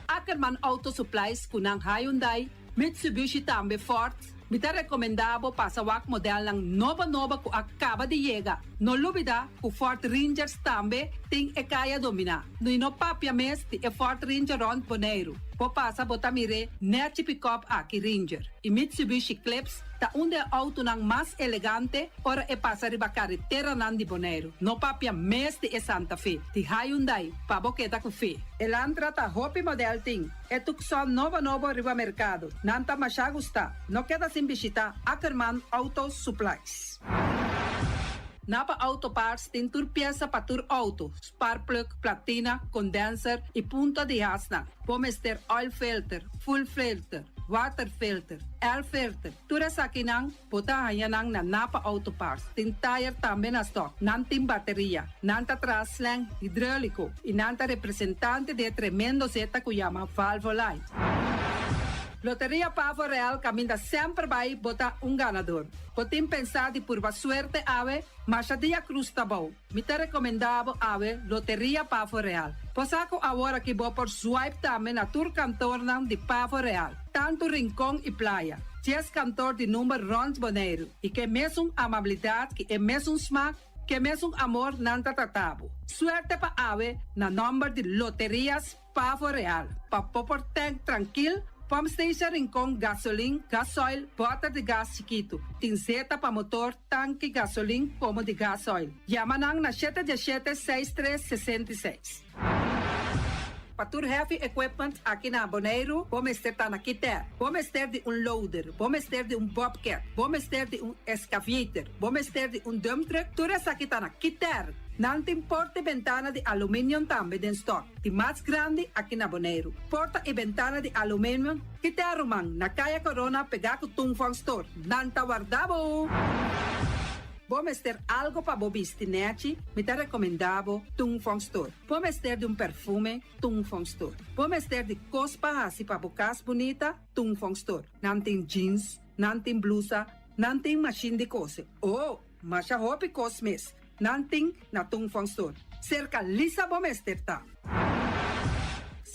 Ackerman Auto Supplies kunang Hyundai, Mitsubishi também Ford, Mita recomendado para o modelo ng nova que acaba de chegar. No lubida, o Ford Rangers também tem e kaya domina. No papia mes, e Ford Ranger rond boneiro. Po passa botamire, net pick-up aqui Ranger. E Mitsubishi Eclipse, ta onde auto ng mas elegante, ora e passa riba carretera nandi boneiro. No papia mes de Santa Fe, de Hyundai, pa boqueta com fe. Elantra ta hopi model ting, e tukson novo riba mercado. Nanta masya gusta, no queda sin visita Ackerman Auto Supplies. Napa Auto Parts tem tur pieza para tur auto, spark plug, platina, condenser e punta de hasna. Pomester oil filter, full filter, water filter, air filter. Tura sa kinang, puta hayanang na Napa Auto Parts. Tin tire também na stock, nantin bateria, nanta traslang, hidráulico e nanta representante de tremendo zeta que chama Valvoline. Loteria Pavo Real caminha sempre vai botar ganador. Podem pensar de por suerte ave, mas a dia cruz tá bom. Me te recomendava ave Loteria Pavo Real. Posaco agora que vou por swipe também na tour cantor de Pavo Real. Tanto rincão e praia. 10 cantor de número Rons Boneiro. E que mesmo amabilidade, que é mesmo smack, que mesmo amor nanta tatabo. Suerte pa ave na número de Loterias Pavo Real. Pa popor tank tranquilo, Pump Station Rincon, gasolina, gasoil, bota de gás chiquito. Tinzeta para motor, tanque, gasolina, como de gasoil. Yamanang na 717-6366. patur heavy equipment aqui na Bonaire, vamos ter tá na Kiter, vamos ter de loader, vamos ter de bobcat, vamos ter de excavator, vamos ter de dump truck, tudo isso aqui tá na Kiter. Nantin porta e ventana de alumínio também den stock. De mais grande aqui na Bonaire. Porta e ventana de alumínio que te arrumam na Caia Corona pegar com Tungfang Store. Nanta guardabo! Vamos ter algo para bobistinete, me te recomendavo Tungfang Store. Vamos ter de perfume, Tungfang Store. Vamos ter de cospa assim para bocas bonita, Tungfang Store. Nantin jeans, nantin blusa, nantin machine de cose. Oh, macha hopi cosmes. Nanting na Tungfang Store. Cerca Lisa Bomesterta.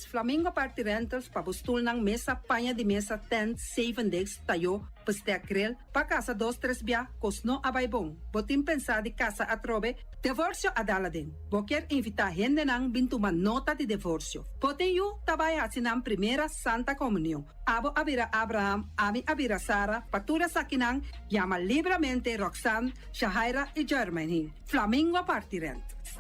Flamingo Party Rentals pabustul ng mesa, panha de mesa, tent, 7 days, tayo, pastea grill, pa casa 2-3 bia, kosno abay bong. Botin pensa di casa atrobe, divorcio adala din. Boker invita gente nang bintuman nota di divorcio. Botin yu tabay hasinang primera Santa Comunión. Abo abira Abraham, ami abira Sara, patura sakinang, llama libremente Roxanne, Shahaira y Germany. Flamingo Party Rentals.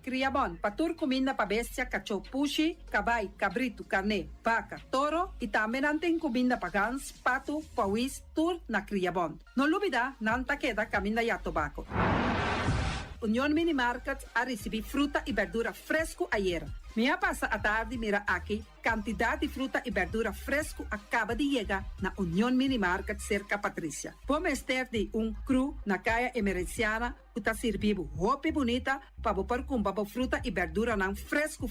Criabon, patur comida pa bestia, cacho pushi, cabay, cabrito, carne, vaca, toro, y también anten comida pa gans, pato, pawis, tur na Criabon. No lubida, nanta queda camina ya tobacco. Unión Mini Market a recibir fruta y verdura fresco ayer. Minha passa a tarde mira aqui, quantidade de fruta e verdura fresco acaba de chegar na União Mini Market cerca Patrícia. Vamos ter de cru na caia emergenciana, uta servibo roupa bonita para bopar com fruta e verdura não fresco.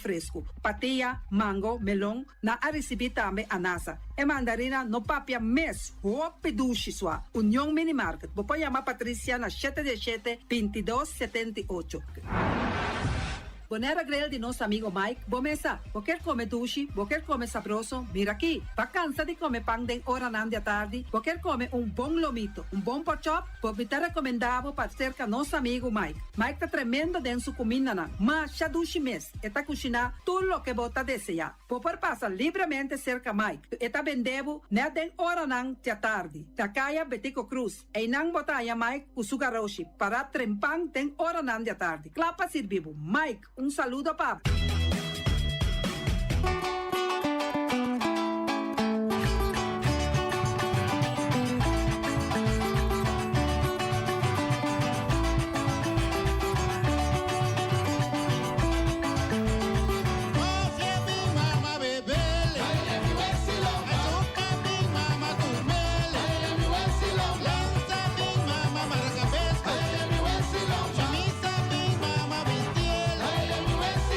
Patia, mango, melão, na a receber também anasa. E mandarina no papia mes, roupa duche sua. União Mini Market. Vou chamar Patrícia na 717-2278. Bonera grill de nosso amigo Mike. Bomesa, quer comer duche, quer comer sabroso, mira aqui. Pa cansa de comer pão de hora nan de tarde, quer comer bom lomito, bom porchop, me te recomendavo para cerca nosso amigo Mike. Mike tá tremendo den su comida na, mas já duche mes, eta cozinha tudo lo que bota desejar. Popor passa livremente cerca Mike, eta vendevo ne den hora nan de tarde. Da caia Betico Cruz, e nang botaya Mike usugaroshi para trempang den hora nan de tarde. Clapa sirvivo, Mike. Saludo, Pablo.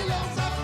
Lanza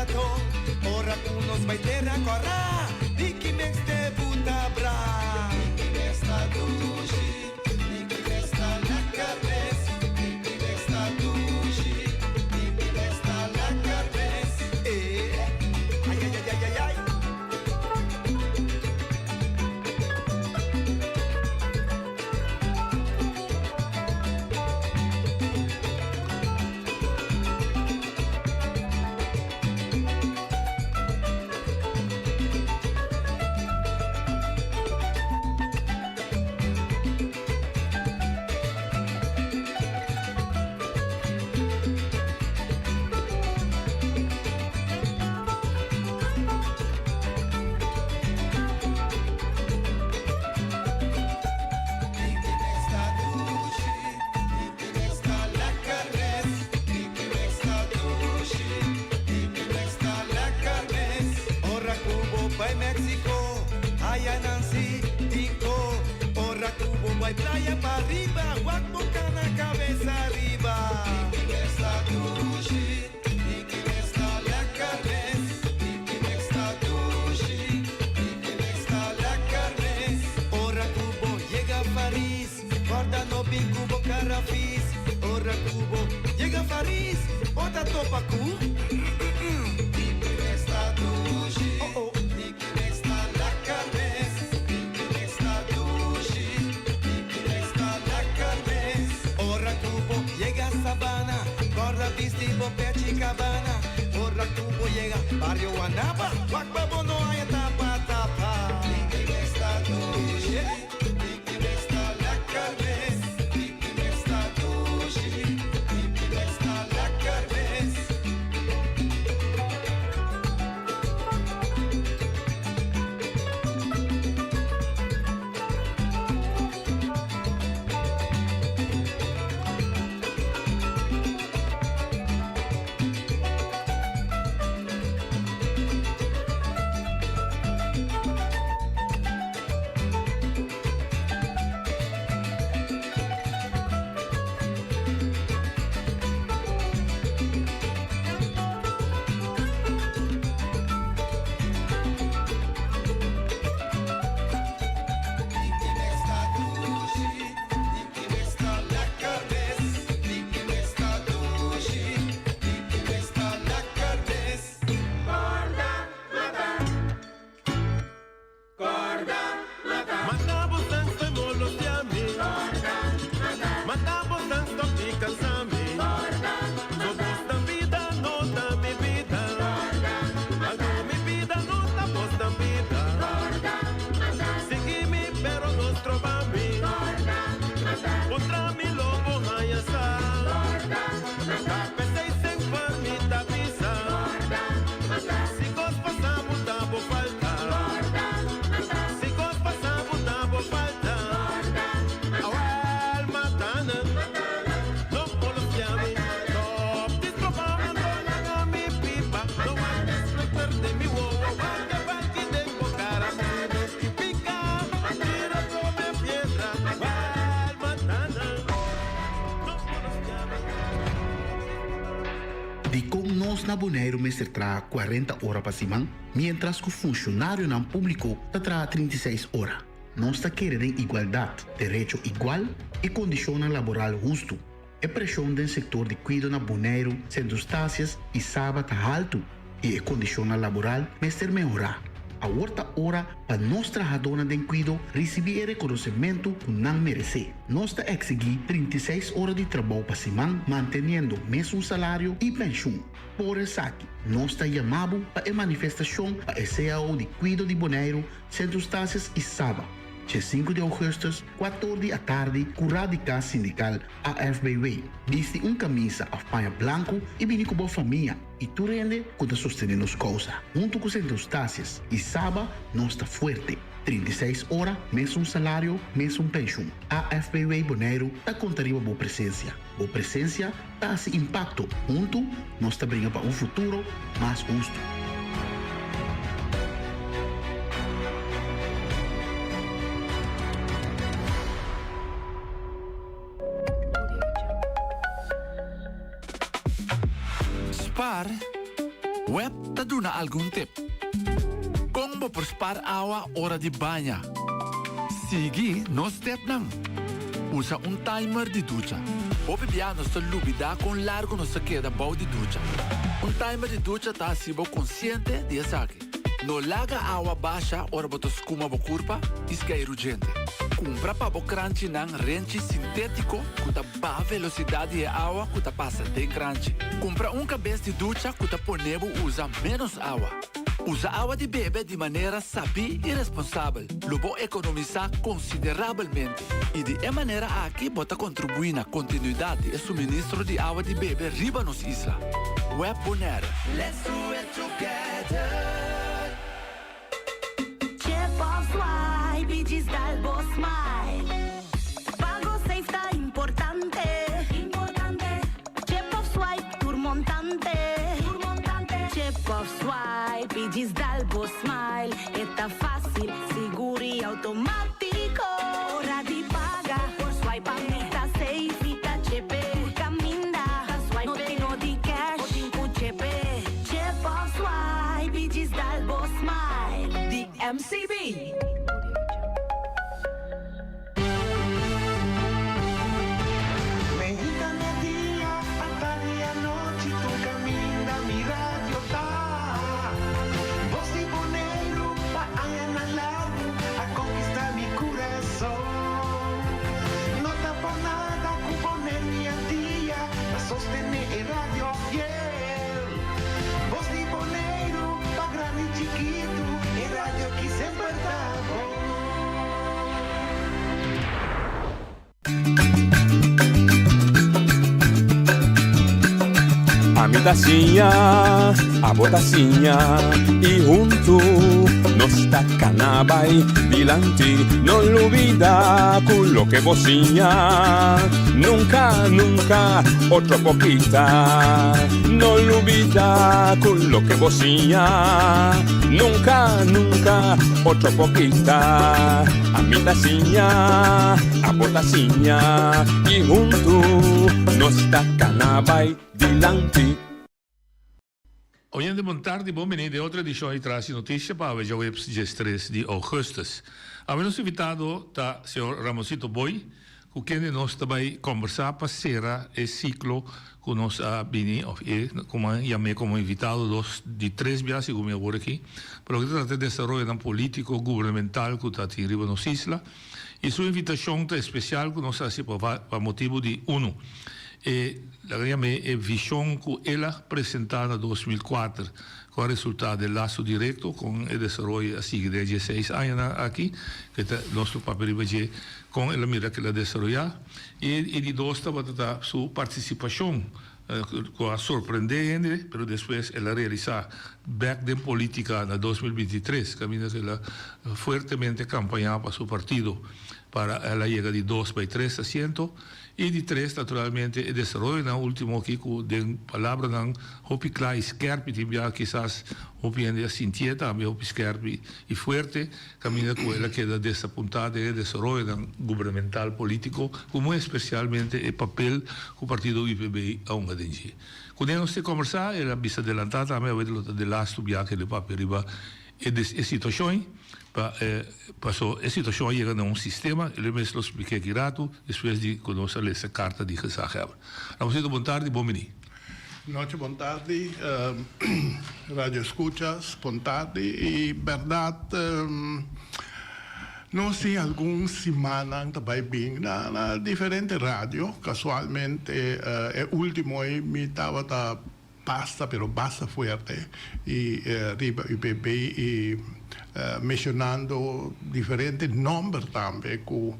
barato, ora unos vai ter a corra, Niki mex te buta bra. Niki mex ta dushi, Niki mex ta la carnes, Niki mex ta dushi, Niki mex ta la carnes. Ay, ay, ay, ay, ay, ay. Playa pa' arriba, Huacboca na cabeza arriba. Niki mex ta dushi, Niki mex ta la carnes, Niki mex ta dushi, Niki mex ta la carnes. Ora Cubo llega Faris, guarda no bincubo carafis. Ora Cubo llega Faris, bota topa cu. Niki mex ta dushi, Niki mex ta la carnes, Niki mex ta dushi. Llega Sabana, Gorda Vistibo, Cabana. Ora Cubo llega Barrio Guanaba, Guacbabo no hay tapa, tapa. Niki mex ta dushi, Niki mex ta la carnes, Niki mex ta dushi, Niki mex ta la carnes. Na Bonaire mestre tra 40 horas para cima, mientras que o funcionário não público tra 36 horas. Nós está querendo igualdade, direito igual e condições laboral justo. A pressão do setor de cuidado na Bonaire, circunstâncias e sábado alto e a condição laboral mestre melhorar. A outra hora para nós trabalhadores de cuidado receber reconhecimento que não merece. Nós está exigir 36 horas de trabalho para semana, mantendo o mesmo salário e pensão. Por isso aqui, nós está chamado para a manifestação para a CAO de cuidado de Bonaire, circunstâncias e sábado. Dia 5 de agosto, 14 da tarde, com o radical sindical AFBW. Viste camisa a panha branco e vini com boa família. E tu rende quando sostener nos causa. Junto com circunstâncias. E sábado, nós está forte. 36 horas, mesmo salário, mesmo pensão. AFBW Bonaire está contando boa presença. Boa presença está esse impacto. Junto, nós está brinca para um futuro mais justo. Spar Web ta duna algum tip. Kung mo prospar awa ora di banha. Sigi no step nang. Usa un timer di ducha. O piano sta lubida con largo no sa queda bau di ducha. Un timer di ducha ta asibo consciente di asaki. No laga awa baixa ora boto scuma bo curpa, isca urgente. Compra pa bo crunchy nang renchi sintético, cuta ba velocidade e awa cuta passa de crunchy. Compra un cabeça de ducha cuta ponebo usa menos awa. Usa água de bebê de maneira sabia e responsável. Lobo economizar consideravelmente. E de maneira aqui bota contribuir na continuidade e suministro de água de bebê riba nos isla. Web Bonera. Let's do it together. Digis dal boss smile. Pago safe ta importante. Chip of swipe turmontante. Chip of swipe digis dal boss smile. Eta fácil, seguro e automático. Hora de pagar por swipe a meta safe ita chepe. Caminda, no tengo de cash, o tengo chepe. Chip of swipe digis dal boss smile. The MCB. A mi tacinha, a botacinha e junto nos tacanabay dilante, no olvida con lo que bocinha, nunca, nunca otro poquita, no olvida con lo que bocinha, nunca, nunca otro poquita, a mi tacinha, a botacinha e junto nos tacanabay dilante. Oyende, boa tarde, bom menino de outra edição e traz notícia para o web dia 3 de agosto. A nosso invitado está o senhor Ramosito Boy, com quem nós também conversar para será esse ciclo que nós vini, como chamei como invitado de 3 meses, como eu vou aqui, para que trata de desenvolvimento político, governamental que está aqui em nossa isla. E sua invitação está especial que nós fazemos para motivo de uno. La visão que ela apresentada em 2004 com o resultado do laço direto com o desenvolvimento assim, de 16 anos aqui, que é nosso papel com ela mira que ela desenvolveu, e de dois estava sua participação, que é surpreendente, mas depois ela realizar back de política em 2023, que ela fortemente campanhava para seu partido, para ela chegar de 2 para 3 assentos, e de 3, naturalmente, o desenvolvimento no último aqui, com palavra não, hopi claro, scherp, tibia, quizás, hopi ainda sintieta, também hopi scherp e forte, caminha com ela que é dessa pontada de desenvolvimento governamental político, como especialmente o papel que o partido IPB a um atingir. Quando nós conversar, ela bisa adelantada, também a de lá estudar que ele papel riba e situações. Passou a situação chega a sistema, ele mesmo expliquei aqui rato, depois de conhecer essa carta de Gesagheber. Vamos boa tarde, bom menino. Noite, boa tarde, rádio escuchas, boa tarde, e verdade, não sei, algumas semanas também bem na diferente rádio, casualmente, o último me estava basta, pero basta fuerte, e riba UPB e mencionando diferentes nomes também que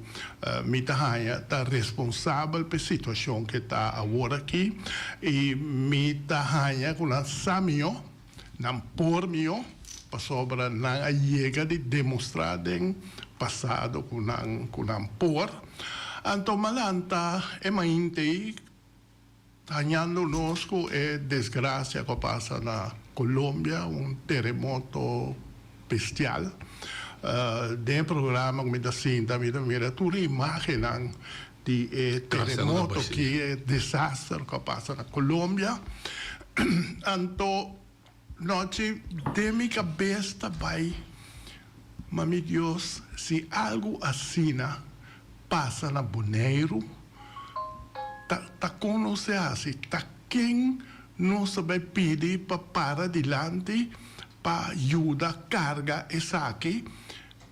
Mitahanha está responsável pela situação que está agora aqui e Mitahanha com a samio, não por mim, sobre a chega de demonstrar em passado com a por. Então, malanta é mainte ganhando-nos com a desgraça que passa na Colômbia, terremoto bestial. Dentro do programa, como assim, mira, tu imaginas de terremoto que é desastre que passa na Colômbia. Então, noche de mi cabeza vai, mami Dios, si algo así pasa na Bonaire, ta conoce así, ta quem nos vai pedir para adelante, para ayuda, carga e saque,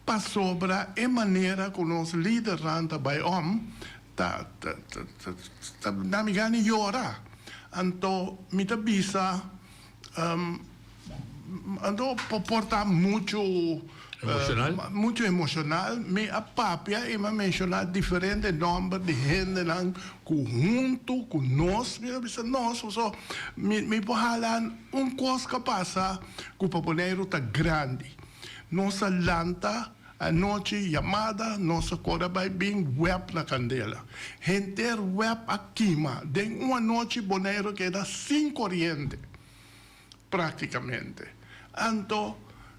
para sobra e maneira que nos liderando vai ta namigani llora. Anto mita bisa anto porta mucho Emocional? Muito emocional, me a papia e me mencionar diferente número de gente que junto com nós, so me pohalan coisa que passa que o paponeiro tá grande. Nossa lanta a noite chamada, nossa cora vai bem web na candela. Gente web aqui, de uma noite boneiro que dá 5 corrente, praticamente. Então,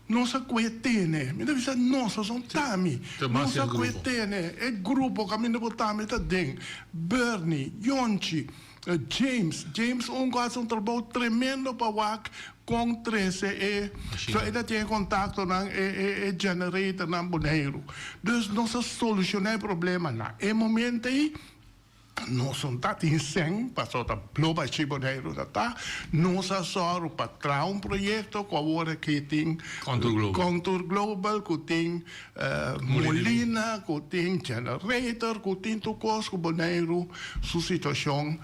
nossa cuetene, me deve dizer, nossa, são tami. Nossa cuetene, é grupo que me deve tami tá dentro. Bernie, Yonchi, James, caso um trabalho tremendo para o com 13 so ele tem contato com o generator na Bonaire. Dus nós solucionar problema na momento aí. Nós não estamos em 100, passou a plova de Bonaire, nós só para um projeto com a hora que tem Contour Global, que tem Molina, que tem Generator, que tem tudo coisa com Bonaire, sua situação.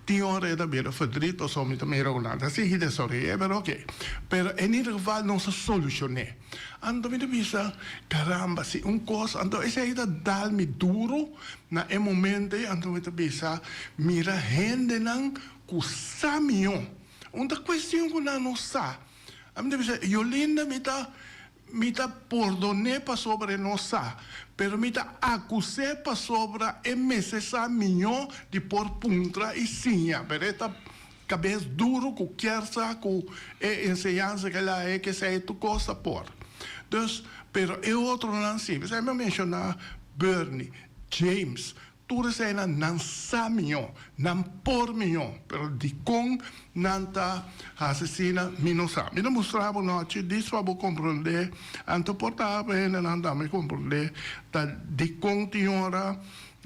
Tinha hora de ver verdrito, só me também era nada. Assim, é sorry, é verdade, ok. Pero, em nenhum caso, não se solucionou. Ando me devisa, caramba, se coisa, ando esse aí dá-me duro, na momento, ando me devisa, mira, gente não, que sabe, uma questão que não sabe. Ando me devisa, Yolinda me tá perdoné para sobre nossa, pero me tá acusé para sobre MSA minho de por puntra e sinha, pero esta cabeça duro que quer sa com ensinança que ela é que sei tu coisa por. Dus, pero é outro lance, você me mencionar Bernie, James, tudo isso é não sabe não por minho, pero de com nanta assassina minosa. Me não mostrava noite, disso para compreender, anto portava não dá me compreender, tá de com tinhora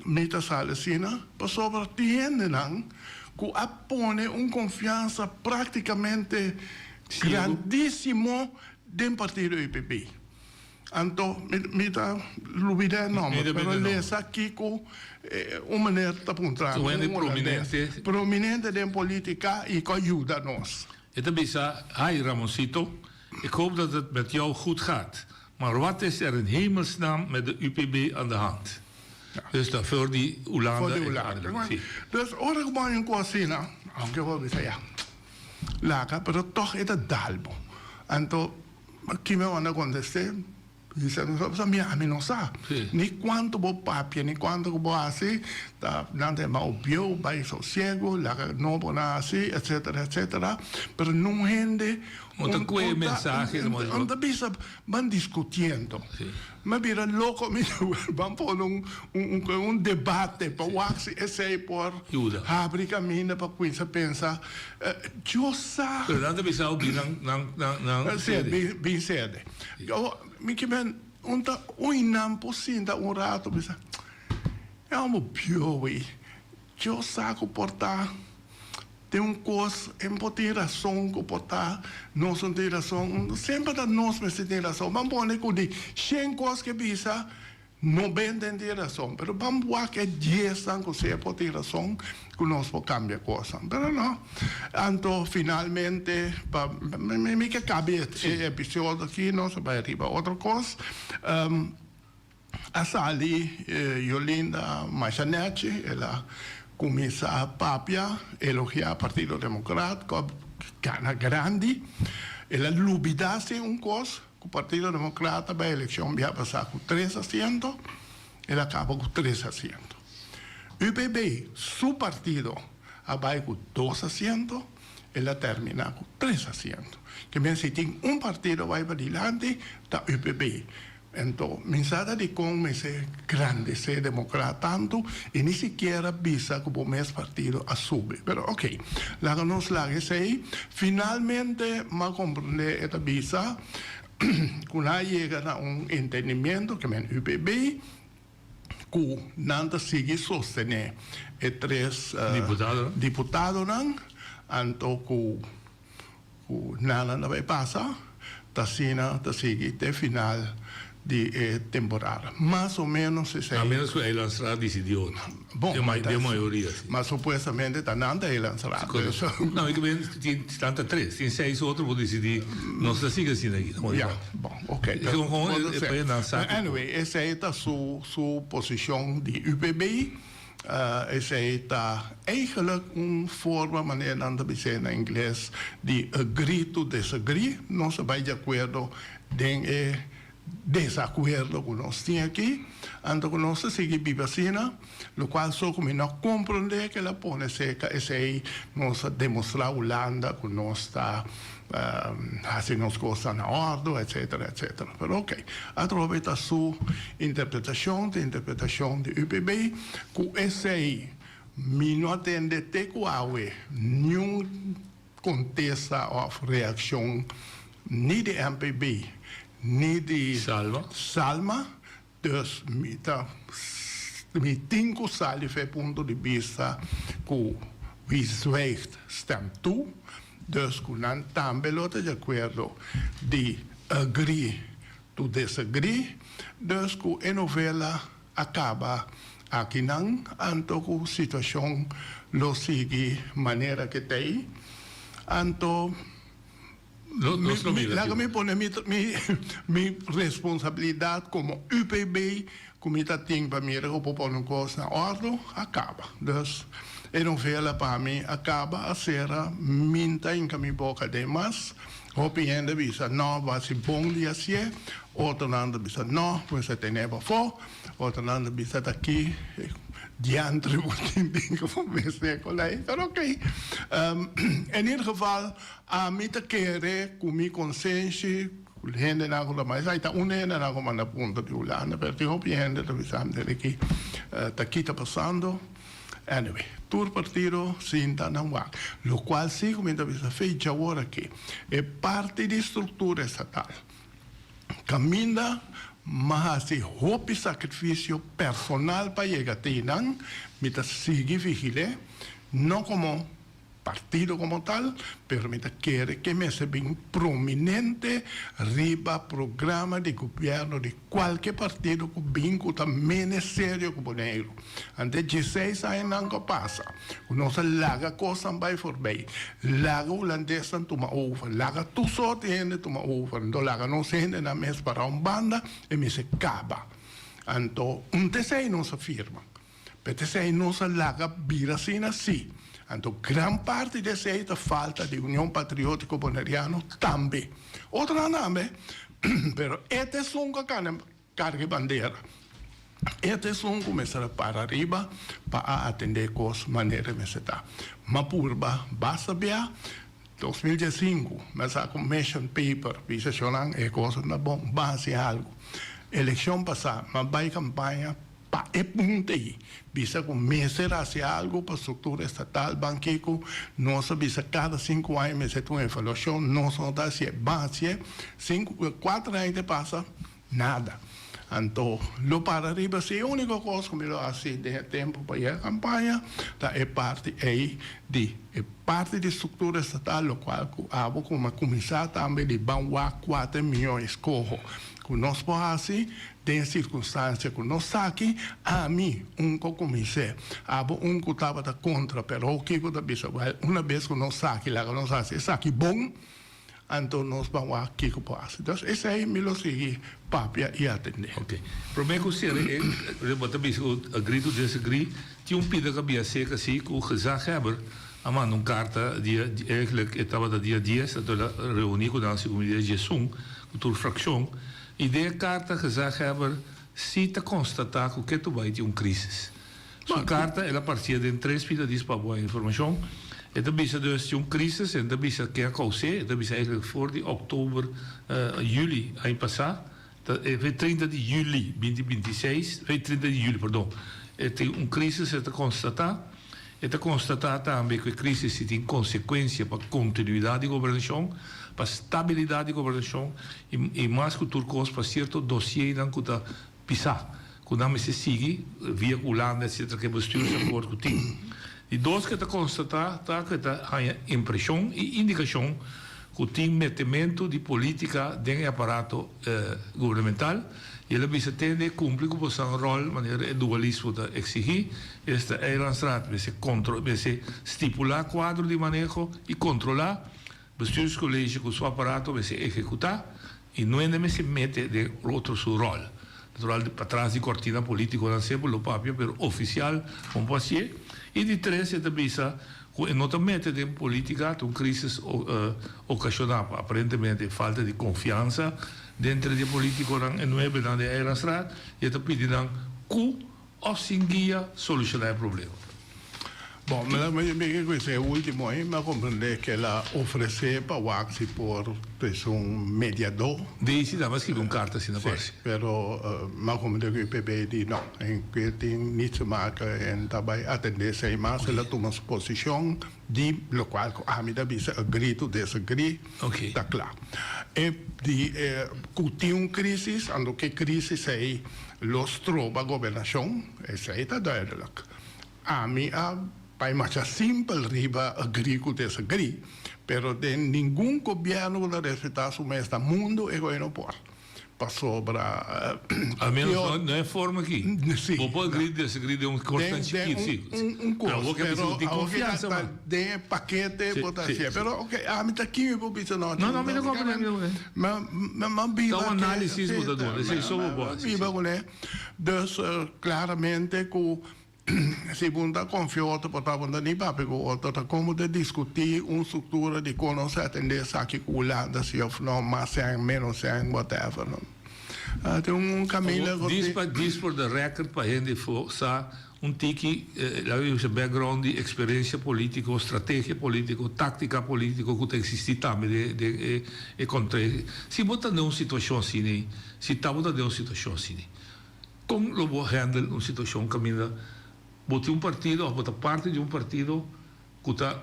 mita assassina, para sobre tiende não, que apone confiança praticamente grandíssimo dentro do partido IPP. Anto, mita lubida nome, pero lesa aqui com uma maneira de apontar. Prominente de política e que ajuda nós. Het is hi Ramosito, ik hoop dat het met jou goed gaat. Maar wat is er in hemelsnaam met de UPB aan de hand? Ja. Dus dat voor die Oelanda. Dus hoor ik maar een kwasina, aunque vos dice ja, laca, pero toch is het dalbo. Anto, aqui me van a contestar. Dice, a mí no sabe, ni cuánto vos papia, ni cuánto vos así, nada más obvio, va sosiego, no vos nada así, etcétera, etcétera. Pero no gente. Un mensaje. Donde van discutiendo. Me mira loco, van por un debate, para wax ese por abrir camino, para que se piensa, yo sé. Pero nada bisa o bien sede. Me que ben não possível um rato bisa é pior eu saco portar tem coisa em poder razão que portar nós não tem razão sempre da nós mas tem razão vamos pôr que de 100 coisas que bisa 90 tem razão pero vamos ver que 10 anos que você pode ter razão que nós podemos cambiar coisa pero não então finalmente me que cabe episódio aqui nós vai arriba outra coisa a Sali Yolinda Machanetti ela começa a papia elogiar o Partido Democrático gana grande ela lubidasse coisa o Partido Democrata vai a eleição vai passar com 3 assentos, ele acaba com 3 assentos. UPB, seu partido, vai com 2 assentos, ele termina com 3 assentos. Que bem, se tem partido vai para adiante, da UPB. Entonces, mensada de con me se grande, se democrata tanto, y ni siquiera visa como mes partido a subir. Pero ok, la que nos la que sei, finalmente me comprende esta visa, cuando llega a un entendimiento que me UPB, que nanta sigue sostener tres diputados, anto que nada no va a pasar, tasina, sigue de final de temporada. Más o menos ese. A menos que el Estrada decidió. Bom, de maioria. Sim. Mas supostamente está nada ele Estrada. Não, ik ben tanta três. Tem 6 outros vou decidir. Não se siga assim aqui. Ja, bom, ok. Anyway, essa é a sua posição de UPB. Essa é eigenlijk een vorm, wanneer dan te zeggen in inglês, de agree to disagree. Não se vai de acordo, tem desacuerdo que nós temos aqui. Então, nós seguimos vivacina, lo qual só como não compreender que ela põe seca, essa aí nós demonstrar a Holanda que nós está fazendo as coisas na ordem, etc, etc. Mas ok, através da sua interpretação de UPB, que essa aí não atende até que nenhum contesta ou reação nem de MPB, nem de Salma, dus met 5 salve ponto de vista que wie zwijgt stemt toe, dus que não também lota de acordo de agree to disagree, dus que a novela acaba aqui não, então que a situação lo sigue maneira que tem, então me pone mi responsabilidade como UPB, como está tem para mim, eu vou pôr uma coisa na ordem, acaba. Dus, a novela para mim acaba a ser minta em minha boca demais. Opinião visa, não, vai ser bom dia assim, outro nada visa, não, você tem neva for, outro nada visa daqui. Diantre wordt in dingen van mensen collega. Maar oké. In ieder geval, met de keren, com mi consenso, gente na agora mais aí tá unendo na agora na ponta de Holanda, perto hope gente da visão dele que tá aqui tá passando. Anyway, tur partido sinta não vai. Lo qual sim, como da visão feita agora aqui, é parte da estrutura estatal. Caminha mas se houve sacrifício personal para chegar até não, me sigue vigilante, não como partido como tal, pero me quer que me se bem prominente riba programa de governo de qualquer partido que vinco também é sério como negro. Ante 16 anos não passa, o nosso laga coisa vai for bem, laga holandesa toma over, laga tu só tem toma over, então laga não se rende na mesa para banda e me se acaba. Então, desei não se firma, pero desei não se laga vira assim. Então, grande parte dessa é a falta de União Patriótica Boneriana também. Outra nome, mas este é um carga bandeira. Este é um começar para arriba para atender coisas maneiras de estar. Mas por basta ver, 2015, mas a commission paper, visacionan é coisa na bom, base algo. Eleição passada, mas vai campanha é ponto aí. Visa com meses hacia algo para a estrutura estatal, banqueco, nós visa cada 5 anos, mas é uma avaliação, nós não dá se é base, 4 anos passa, nada. Então, lo para arriba, se a única coisa que eu assim de tempo para ir à campanha, é parte aí de parte da estrutura estatal, o qual eu vou começar também de banhar 4 milhões corro. Que nós podemos assim, tem circunstância que nós aqui, a mim, que comecei, que estava contra, mas o que eu estava uma vez que nós aqui, lá que nós assim, aqui bom, então nós vamos aqui que passa. Então, esse aí me lo segui, papia e atender. Ok. Para mim, eu também agree to disagree, tinha pida que havia seca assim, que o gezaghebber, uma carta, eigenlijk, estava da dia 10, dat we reunião com a nossa comunidade de Sung, com a fracção, e de carta gezaghebber, se te constatar que tu vai ter uma crise. A carta, ela partia de 3 pida para boa informação, e dan is er dus een crisis en dan is er kerkhouse, dan is eigenlijk voor die oktober, juli, eind passat. Foi 30 de julho 2026, foi 30 de julho, perdão. Tem uma crise que está constatada. Está constatado também que a crise tem consequência para a continuidade de governação, para a estabilidade de governação e mais que tudo para certo dossiê que está pisar. Quando se segue, veiculando, etc., que você de acordo com o time. E dois que está constatado, que está a impressão e indicação que o time metimento de política dentro do aparato governamental e ele bisa tende cumprir com o seu rol de maneira dualismo de exigir esta Eilandsraad se estipular quadro de manejo e controlar bestuurscollege com o seu aparato se executar e não ainda se mete de outro seu rol natural para trás de cortina político não sempre o papel pero oficial como pode ser e de três é bisa não te mete em política uma crise ocasionada aparentemente falta de confiança dentro de político não é verdade é a estrada e está pedindo que ou sim guia solucionar o problema. Bom, mas questo è l'ultimo, ma comprende che la ofreceva Waxi per un mediador. Dice, da mas que com carta assim na parte. Pero, ma comprende che il PP di no, in cui niet te maken en daarbij attendere sei maar la toma su position di lo qual a mi da bisa agree to disagree. Okay. Da klaar. E di cuti un crisis, ando che crisis sei lo stroba governação, e sei da duidelijk. A mi Pai mais simples riba agree com disagree, pero de nenhum governo que respeitar o mesmo mundo é que não pode. Passou para a menos não é forma aqui. Sim. Vou pode agree disagree de constante aqui, sim. Curso, pero tem confiança, de paquete potasia. Pero ok, a mim tá aqui eu vou dizer não. Não, me não compreendo. Mas biba. Então análise botador, esse é só o boss. Biba, né? Dus claramente com se bunda confiota potava andar nem papo com outro tá como de discutir uma estrutura de conhecer atender saque culada se ou não mais sem menos sem whatever não tem caminho diz por the record para gente sa tiki lá o background de experiência política estratégia política tática política que existe também de contra se bota numa situação assim se está botando numa situação assim como lo vou handle uma situação caminho bote partido, ou bote parte de partido que está,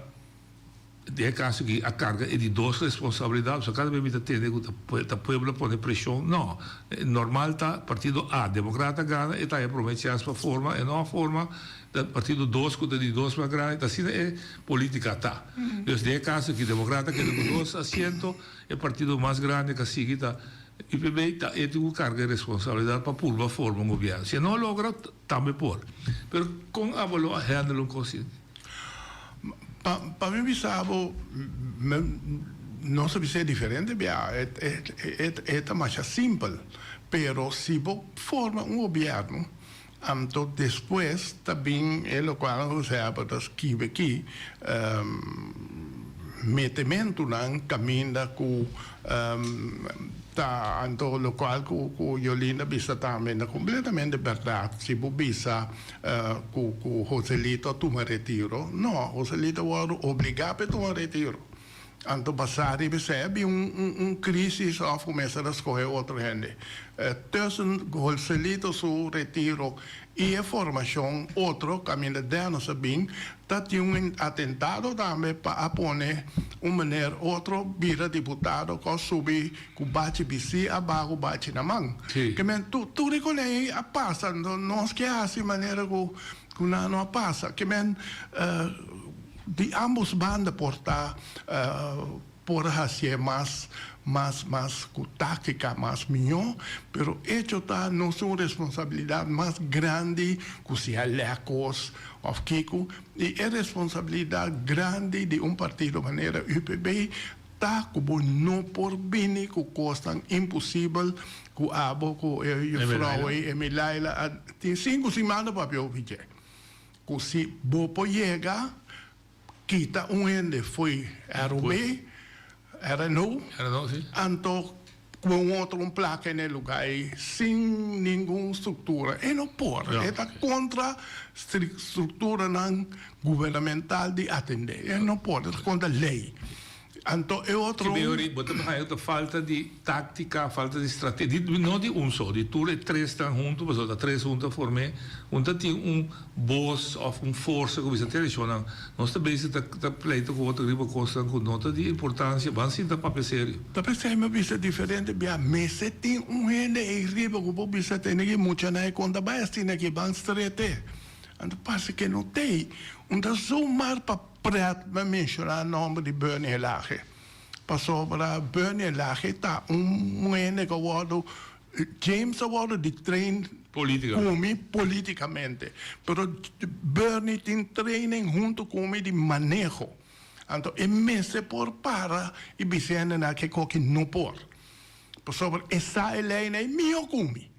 de caso que a carga é de duas responsabilidades, só cada vez que tem que o povo põe pressão, não, é normal tá partido A, democrata ganha, e tá aí promete para forma, e não a forma, do partido 2, que de 2 para ganhar, assim é política tá. Então, de caso que democrata quer com 2 assentos, é partido mais grande que sigue tá. E o PB tem uma carga de responsabilidade para pôr forma um governo. Se não logra, também pôr. Mas com a valor, handle um consigo. Para mim, bisabo, não sabe ser diferente, é mais simples. Mas se você forma um governo, então depois também é o qual você sabe que aqui metimento não caminha com tá então o qual com Yolanda bisa também é completamente verdade se você bisa com Joselito tomar retiro não Joselito vai obrigar a tomar retiro então passar e recebe crise ou começa a escolher outro gente tussen Joselito seu retiro e a formação outro caminho dentro sabem tem atentado também para apoiar maneira outro vira deputado que subir com bate bici abaixo bate na mão que tu reconhece a passa não esquece maneira que não passa que de ambos bandas portar por hacer mais tática mais melhor, pero hecho está nossa responsabilidade mais grande que se alecos ou Kiko e é responsabilidade grande de partido maneira UPB tá como não por bem que custa impossível que abo que eu falei Emilaila tem 5 semanas para eu pedir que se bopo chega kita ende foi RB era não, sim. Então, com outro placa no lugar, sem nenhuma estrutura. E não pode. É contra a estrutura governamental de atender. E não pode, é contra a lei. Anto é outro. Que falta de tática, falta de estratégia, não de um só, de tudo, três estão juntos, mas outras três juntos formam, tem boss ou força, como se televisiona, nós também está pleito com outra riba costa com nota de importância, mas sim, papel sério. Também se uma vista diferente, mas se tem gente aí riba, que pode ser tem que muito na conta, vai assim que vão estreite. Anto passa que não tem, zomaar para praat me mencionar o nome de Bernie Lage. Passou para Bernie Lage, tá ene que award, James award de trein politicamente. Pero Bernie tem training junto comigo de manejo. Então, é mesmo por para e bicena na que não por. Passou para essa lei é meu comigo.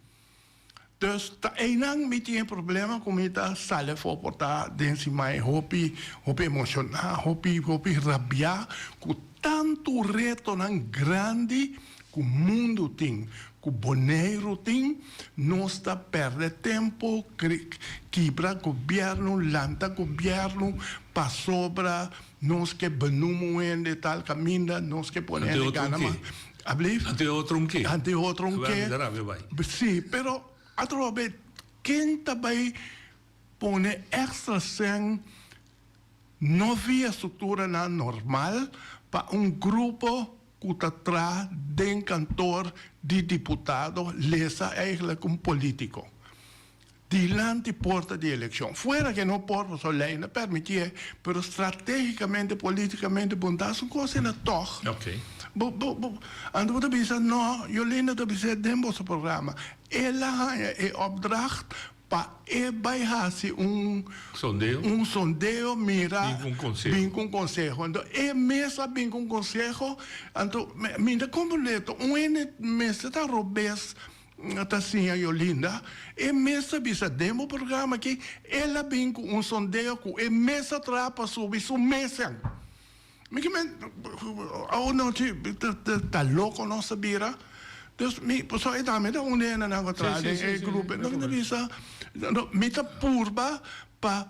Dus ta enang mi tinha problema com ita sale for portar densi mai hopi emocionar, hopi rabia, com tanto reto nan grande que o mundo tem, que o boneiro tem, nós está perde tempo, quebra governo, lanta governo, para sobra, nós que benumo de tal caminho, nós que ponemos gana mais. Ante outro um quê? Ante outro um quê? Sim, pero atrobe, quem também põe extra sem não via estrutura na normal para grupo que está atrás de cantor, de deputado, lesa eigenlijk político. Dilante porta de eleição. Fuera que não porta só lei, não permitia, pero estrategicamente, politicamente, bondade, são coisas na torre. Ok. Ando te bisa no, Jolene te bisa dembo se programa. Ela é opdracht para baixar-se sondeo mira bem com conselho. Então é mesa bem com conselho. Então minha completo mesa tá robes tá assim a Yolinda. É mesa bisa dembo programa que ela bem com sondeo com é mesa trapa subir su mesa. Mas não tá louco não sabia. Dus só é também da onde na atrás é grupo não devia me tá purba para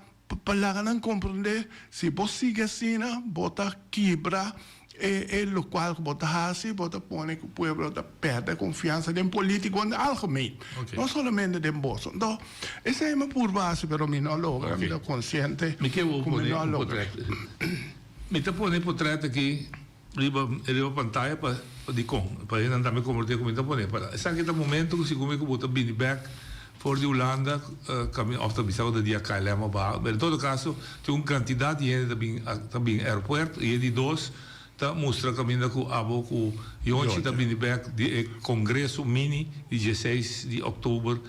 lá não compreender se você sigue assim bota quebra é o qual bota assim bota põe que o povo perde a confiança em político no algemeen não somente em bolso então essa é uma purba pero me não logra me consciente me que vou poner me tá pondo portrait aqui riba pantalla para ele andar me converter como está pondo para essa aqui tá momento que se como que bota bini back for de Holanda caminho ofta bisava de dia Kailema ba mas em todo caso tem quantidade de gente também aeroporto e de dois tá mostra caminho com abo com onde tá bini back de congresso mini de 16 de outubro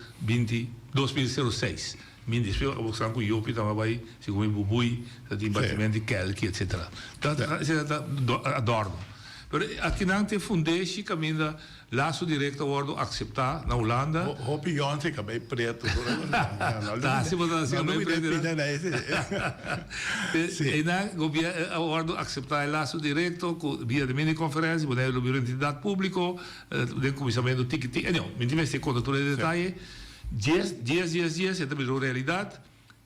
2006 Min dispel ook staan com Jopi também vai se com Bubui de batimento de Kelki etc. Adorno. Pero aqui não tem fundeixe caminho laço direto ordo aceitar na Holanda. Hopi Jonte acabei preto. Tá, se você assim não e na governo ordo aceitar laço direto via de mini conferência, o bureau entidade público, de comissamento ticket. Não, me tivesse contato de detalhe. 10, é também a realidade.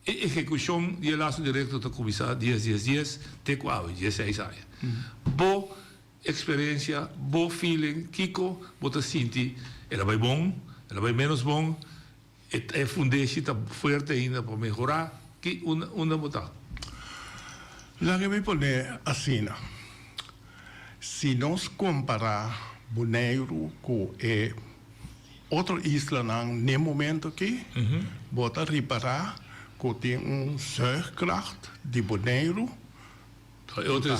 E execução de laço direto da comissão 10, te qual 16 anos. Boa experiência, bom feeling, Kiko, bota senti, ela vai bom, ela vai menos bom, é fundeixe está forte ainda para melhorar, que uma botar. Lá que me põe assim, se nós comparar Bonaire com outra isla no momento que bota reparar que tem zuigkracht de Bonaire outra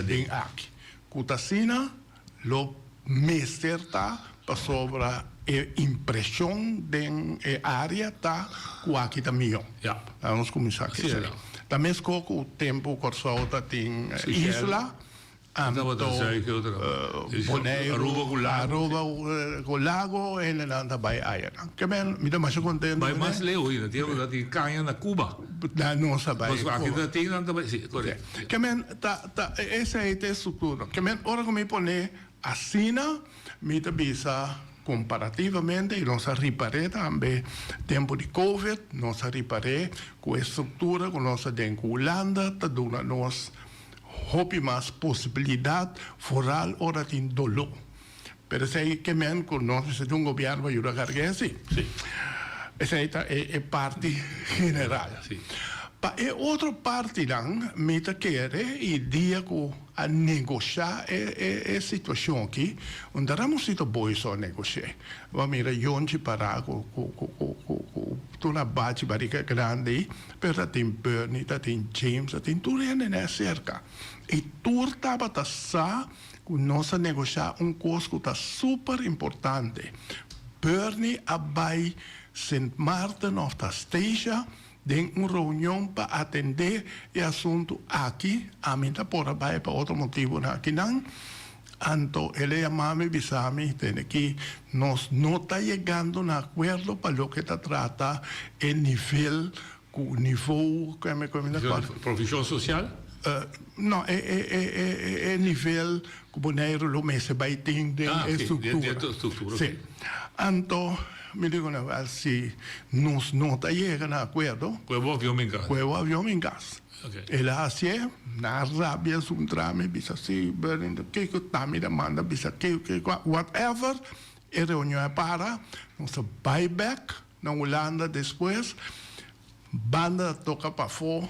bem aqui Cutasina lo mesterta para sobre a impressão da área tá com aqui também vamos começar aqui também com o tempo que só tem isla Aruba com lago e nada vai aí. Que bem, me dá mais contente. Vai mais leu ainda, tem uma que canha na Cuba. Não sabe. Mas aqui não tem nada vai, sim, correto. Que bem, essa é a estrutura. Que bem, ora como me põe assina, me dá bisa comparativamente e nós reparei também tempo de Covid, nós reparei com a estrutura com nossa dentro Holanda, tá dando nós hopi más posibilidad foral ora tin dolor. Pero sei que men conoce se un gobierno ayuda a cargar sí. Esa es parte general. Sí. Pa outra parte dan meta querer e dia com a negociar a situação aqui, onde vamos sido boi só negociar. Vamos mira onde parar com toda bate barriga grande, pero tem Bernie, tem James, tem tudo ainda cerca. E tudo tava tá com nossa negociar coisa que tá super importante. Bernie abai St. Martin of the Station tem uma reunião para atender o assunto aqui, a mim está por aí para outro motivo aqui não. Então, ele chamou-me, avisou-me, que nós não está chegando no acordo para o que está trata o nível, Profissão social? Não, é nível que o boneiro lo messe vai ter estrutura. Sim. Então, me digo, se nós não está chegando a acordo, Cuevo avião em casa. Okay. Ele assim, na Rábia, um trame, bisa assim, que está me demanda, bisa que, whatever, a reunião é para, nossa buyback, na Holanda depois, banda toca para fora,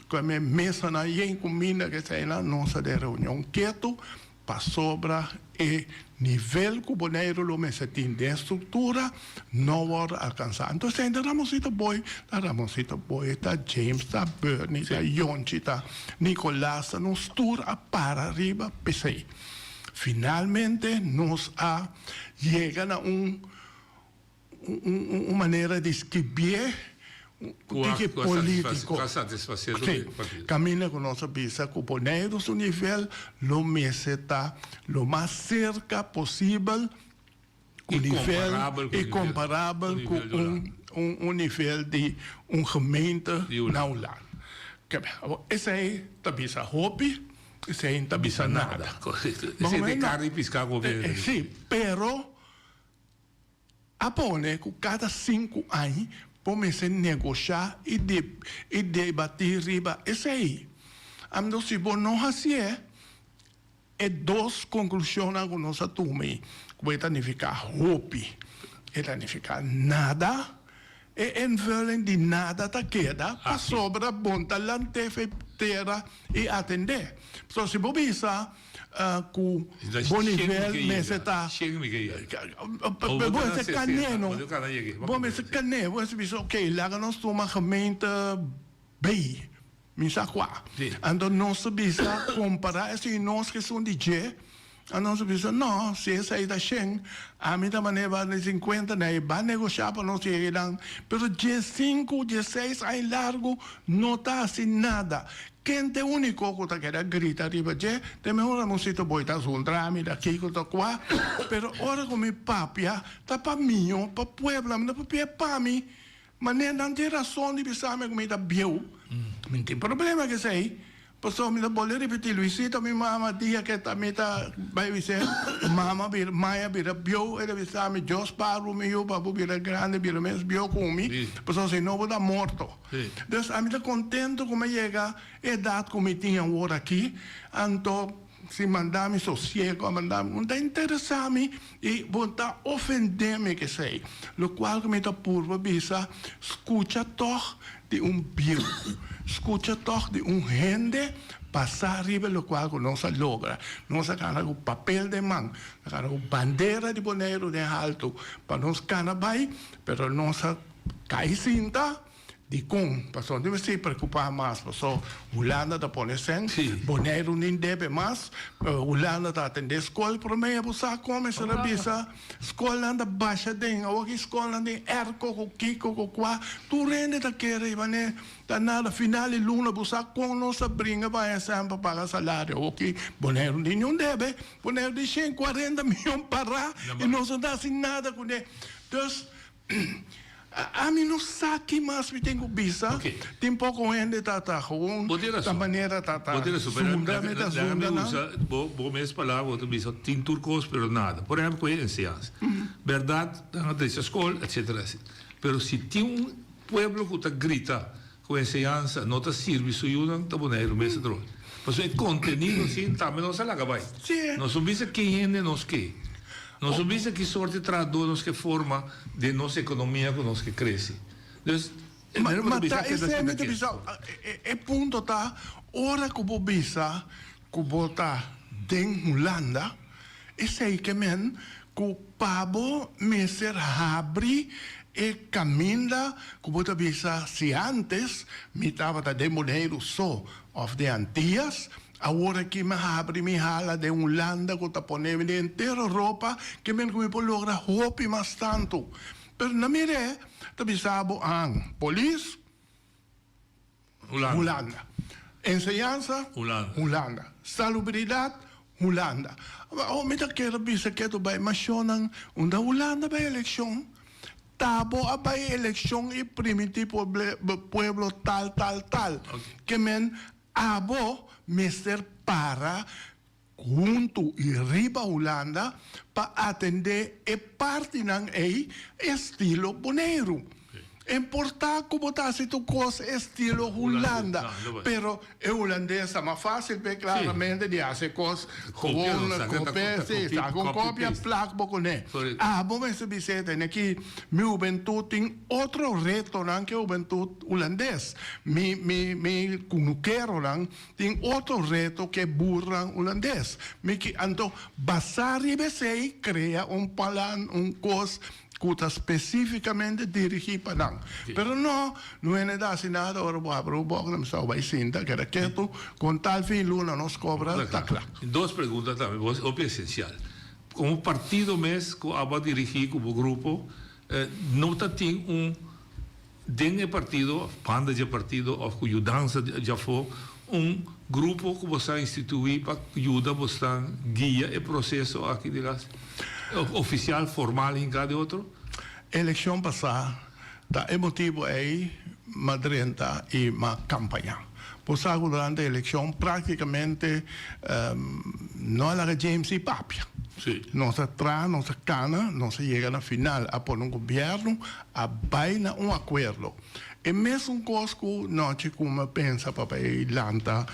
com a minha mesa na comida que sai lá, nossa de reunião quieto, para sobra e nível que o boneiro lo mese tem de estrutura não vai alcançar. Então, ainda Ramosito Boy, está James, está Bernie, está Yonchi, está Nicolás, nos tour para arriba, pensei. Finalmente, nos chega a uma maneira de escrever político. Camina com nossa visa, com poneiros o nível, lo meseta, lo mais cerca possível, o nível é comparável com um nível de gemeente na Holanda. Esse aí está visa hobby, esse aí está visa nada. Esse é de carne e piscar com o sim, pero apone que cada 5 anos podemos negociar e debater riba esse aí. Então, se você não fazer, é 2 conclusões que nós tomamos. Vai significar hobby, vai significar nada, e envelhem de nada tá queda, para sobra bom talante terra e atender. Então, se você pensa com bom nível, mas está... Você caneno, você caneno, você pensa, ok, lá nós tomamos gemeente B, misa qua. Então, nós precisa comparar esse nós que são de G, a nós precisa, não, se essa aí da Shen, a mim também vai de 50, né, vai negociar para nós chegar, pero G5, G6, aí largo, não está assim nada. Quem tem único que está querendo gritar arriba, também ora não se te boi tá um drama daqui que tá qua, pero ora como papia, tá para mim, para pueblo, não para mim, mas não tem razão de pensar como está biu, não tem problema que sei. Pastor, me boleh repetir, Luisito, mi mama dia que também tá, vai dizer, mama bir, Maia bir bio, ele vai dizer, me Jos paru me eu, papu bir grande, bir mes bio comi, pastor, se não vou dar morto. Então, a mim tá contento como chega a idade como tinha agora aqui, então, se mandar-me sossego, mandar-me, não está interessado-me e vou estar ofendendo-me que sei. O qual que me está por bisa, escuta toch de bio, escuta toch de gente passar arriba lo qual que não se logra. Não se gana o papel de mão, se gana o bandeira de boneiro de alto para nós canabai, pero não se cai cinta. De com, pastor, não se preocupar mais, pastor. Holanda está ponendo boneiro nem deve mais, Holanda está atendendo escola, para mim, você come, se rabisa, escola anda baixa dentro, ou aqui escola anda erco, com kiko, com quá, tu rende da querer, e mané, tá nada, final de luna, você com nossa brinca, vai sempre pagar salário, ok, boneiro nenhum deve, boneiro de 140 milhões para, e não se dá assim nada com ele. Então, a mim não sabe mais que tem bisa, tem pouco ainda tá ruim, da maneira tá zunda, vou mesmo falar, outro bisa, tem turcos, pero nada. Por exemplo, com a enseñanza. Verdade, na escola, etc. Pero se tem pueblo que grita com a enseñanza, não está serviço, eu não está boneiro, mesmo droga. Pues el contenido, sí, también nos la acaba. Sí. Nos subiste que gente nos que. Nos subiste que sorte traduz que forma de nossa economia com nos que cresce. Entonces, el punto está, ahora como visa, como está en Holanda, es ahí que men, que pabo meser abri e caminda, como te visa, si antes, me estaba de monero so, of de Antillas, agora que me abre mi hala de Holanda, que te pone de entera roupa, que me logra roupa e mais tanto. Pero na mire, te bisabo ang polis, Holanda. Enseñanza, Holanda. Salubridad, Holanda. Oh, me da quero bisa que tu vai machonan, unda Holanda vai eleção. Tabo a vai eleção e primitivo pueblo tal. Okay. Que men abo meser para junto e riba Holanda para atender e parte ng estilo boneiro. Importar como está se tu cosa estilo Holanda. Pero el holandés es más fácil ver claramente de hacer cosas con una copia, con copia, placa, con él. Vamos a ver si aquí mi juventud tiene otro reto que la juventud holandés. Mi cunuquero tiene otro reto que burran holandés. Entonces, basar y besei crea un plan, un cosa que está específicamente dirigido para nada. Pero no es nada, ahora voy a abrir un poco, me estaba diciendo que era que con tal fin Luna nos cobra, está claro. Dos preguntas también, obvio esencial. Como partido mes que va a dirigir como grupo, no tiene dentro del partido, banda de partido, o cuya danza ya fue, grupo que você instituir para ajudar você a guiar o processo aqui de las oficial, formal em cada outro? Eleição passada, da emotivo aí, madrenta e uma campanha. Por isso, durante a eleição, praticamente, não era James e Papia. Sí. Não se traz, não se cana, não se chega na final a por um governo, a baina acordo. E mesmo coisa que nós como pensa para Irlanda,